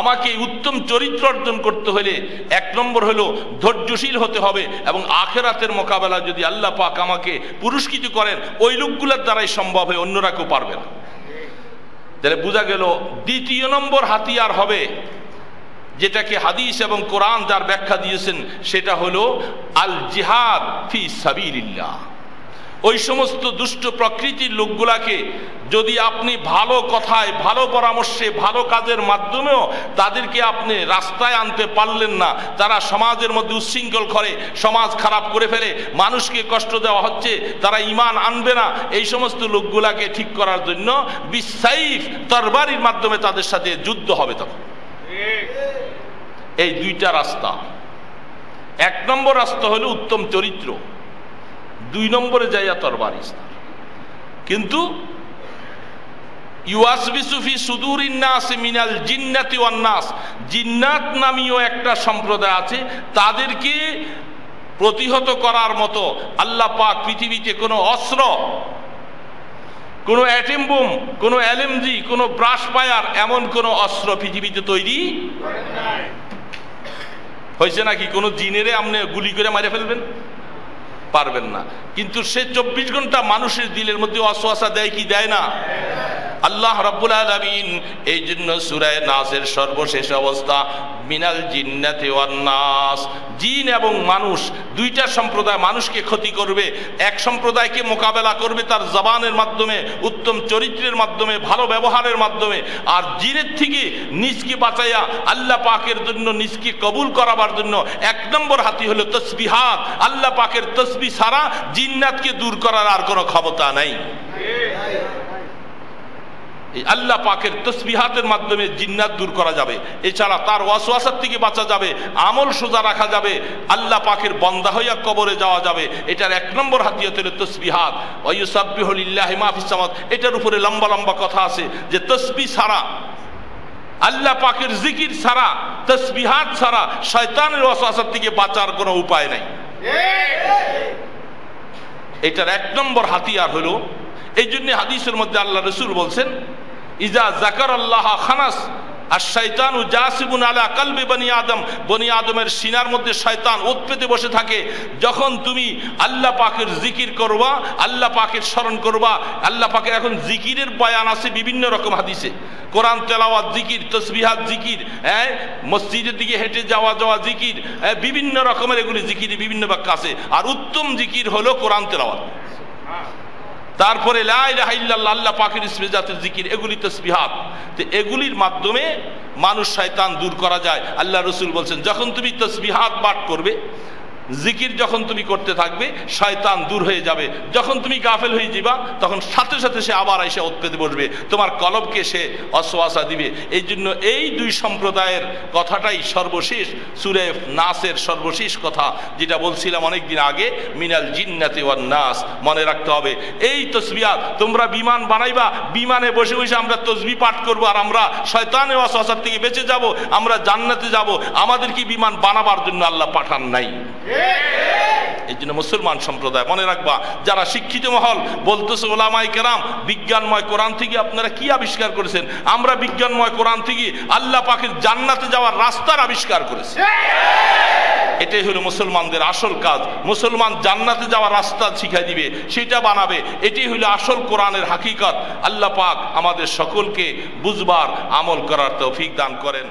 আমাকে উত্তম চরিত্র অর্জন করতে হলে 1 নম্বর হলো ধৈর্যশীল হতে হবে। এবং আখিরাতের মোকাবেলা যদি আল্লাহ পাক আমাকে পুরস্কৃত করেন, ওই লোকগুলোর দ্বারাই সম্ভব হয়, অন্যরা কেউ পারবে না। তাহলে বোঝা গেল 2 নম্বর হাতিয়ার হবে, যেটাকে হাদিস এবং কোরআন যার ব্যাখ্যা দিয়েছেন, সেটা হলো আল জিহাদ ফি সাবিলিল্লাহ। ওই সমস্ত দুষ্ট প্রকৃতির লোকগুলাকে যদি আপনি ভালো কথায়, ভালো পরামর্শে, ভালো কাজের মাধ্যমেও তাদেরকে আপনি রাস্তায় আনতে পারলেন না, তারা সমাজের মধ্যে উচ্ছৃঙ্খল করে, সমাজ খারাপ করে ফেলে, মানুষকে কষ্ট দেওয়া হচ্ছে, তারা ঈমান আনবে না, এই সমস্ত লোকগুলাকে ঠিক করার জন্য বিসাইফ, তরবারির মাধ্যমে তাদের সাথে যুদ্ধ হবে। তখন এই 2টা রাস্তা। 1 নম্বর রাস্তা হলো উত্তম চরিত্র, 2 নম্বরে যাইয়া তরবারি। কিন্তু ইউয়াসবিসু ফি সুদুরিন নাস মিনাল জিন্নাতি ওয়ান নাস, জিন্নাত নামীয় একটা সম্প্রদায় আছে, তাদেরকে প্রতিহত করার মতো আল্লাহ পাক পৃথিবীতে কোনো অস্ত্র, কোনো অ্যাটম বোম, কোনো এলএমজি, কোনো ব্রাশ ফায়ার, এমন কোনো অস্ত্র পৃথিবীতে তৈরি হয়েছে নাকি? কোনো জিনেরে আপনি গুলি করে মারে ফেলবেন? পারবেন না। কিন্তু সে 24 ঘন্টা মানুষের দিলের মধ্যে ওয়াসওয়াসা দেয় কি দেয় না? আল্লাহ রাব্বুল আলামিন এই জন্য সূরা নাসের সর্বশেষ অবস্থা মিনাল জিন্নাতি ওয়ান নাস, জিন এবং মানুষ দুইটা সম্প্রদায় মানুষকে ক্ষতি করবে। এক সম্প্রদায়কে মোকাবেলা করবে তার জবানের মাধ্যমে, উত্তম চরিত্রের মাধ্যমে, ভালো ব্যবহারের মাধ্যমে, আর জিনের থেকে নিজকে বাঁচাইয়া আল্লাহ পাকের জন্য নিজকে কবুল করাবার জন্য এক নম্বর হাতি হলো তসবিহাত। আল্লাহ পাকের তসবিহ ছাড়া জিন্নাতকে দূর করার আর কোনো ক্ষমতা নাই। এই আল্লাহ পাকের তসবিহাতের মাধ্যমে জিন্নাত দূর করা যাবে, এছাড়া তার ওয়াসওয়াসার থেকে বাঁচা যাবে, আমল সোজা রাখা যাবে, আল্লাহ পাকের বান্দা হইয়া কবরে যাওয়া যাবে। এটার এক নম্বর হাতিয়ার হলো তসবিহাত। ওয়া ইউসাব্বিহু লিল্লাহি মা ফিস সামাওয়াত, এটার উপরে লম্বা লম্বা কথা আছে যে তসবিহ ছাড়া, আল্লাহ পাকের জিকির ছাড়া, তসবিহাত ছাড়া শয়তানের ওয়াসওয়াসার থেকে বাঁচার কোনো উপায় নাই। এটার এক নম্বর হাতিয়ার হলো, এই জন্য হাদিসের মধ্যে আল্লাহ রাসূল বলছেন ইজা যাকারাল্লাহ খানাস আর শয়তানু জাসিবুন আলা কলবি বনি আদম, বনি আদমের সিনার মধ্যে শয়তান ওত পেতে বসে থাকে। যখন তুমি আল্লাহ পাকের জিকির করবা, আল্লাহ পাকের স্মরণ করবা, আল্লাহ পাকের এখন জিকিরের বয়ান আছে বিভিন্ন রকম হাদিসে, কোরআন তেলাওয়াত জিকির, তসবিহাত জিকির, মসজিদের দিকে হেঁটে যাওয়া যাওয়া জিকির, বিভিন্ন রকমের এগুলি জিকির বিভিন্ন ব্যাখ্যা আছে। আর উত্তম জিকির হলো কোরআন তেলাওয়াত, তারপরে লা ইলাহা ইল্লাল্লাহ, আল্লাহ পাকের ইসমে জাতের জিকির, এগুলি তসবিহাত। তো এগুলির মাধ্যমে মানুষ শয়তান দূর করা যায়। আল্লাহ রাসূল বলছেন যখন তুমি তসবিহাত পাঠ করবে, জিকির যখন তুমি করতে থাকবে, শয়তান দূর হয়ে যাবে। যখন তুমি গাফেল হয়ে যাবা তখন সাথে সাথে সে আবার এসে উৎপেতে বসবে, তোমার কলবকে সে অসওয়াসা দিবে। এই জন্য এই দুই সম্প্রদায়ের কথাটাই সর্বশেষ সূরা নাসের সর্বশেষ কথা, যেটা বলছিলাম অনেকদিন আগে, মিনাল জিন্নাতি ওয়ান নাস। মনে রাখতে হবে এই তসবিহাত, তোমরা বিমান বানাইবা, বিমানে বসে বসে আমরা তসবিহ পাঠ করবো, আর আমরা শয়তানের ওয়াসওয়াসার থেকে বেঁচে যাব, আমরা জান্নাতে যাব। আমাদেরকে বিমান বানাবার জন্য আল্লাহ পাঠান নাই। এই জন্য মুসলমান সম্প্রদায় মনে রাখবা, যারা শিক্ষিত মহল বলতেছে ওলামায়ে কেরাম বিজ্ঞানময় কোরআন থেকে আপনারা কি আবিষ্কার করেছেন? আমরা বিজ্ঞানময় কোরআন থেকে আল্লাহ পাকের জান্নাতে যাওয়ার রাস্তার আবিষ্কার করেছি। এটাই হলো মুসলমানদের আসল কাজ। মুসলমান জান্নাতে যাওয়ার রাস্তা শিখাই দিবে, সেটা বানাবে। এটাই হলো আসল কোরআনের হাকিকত। আল্লাহ পাক আমাদের সকলকে বুঝবার, আমল করার তৌফিক দান করেন।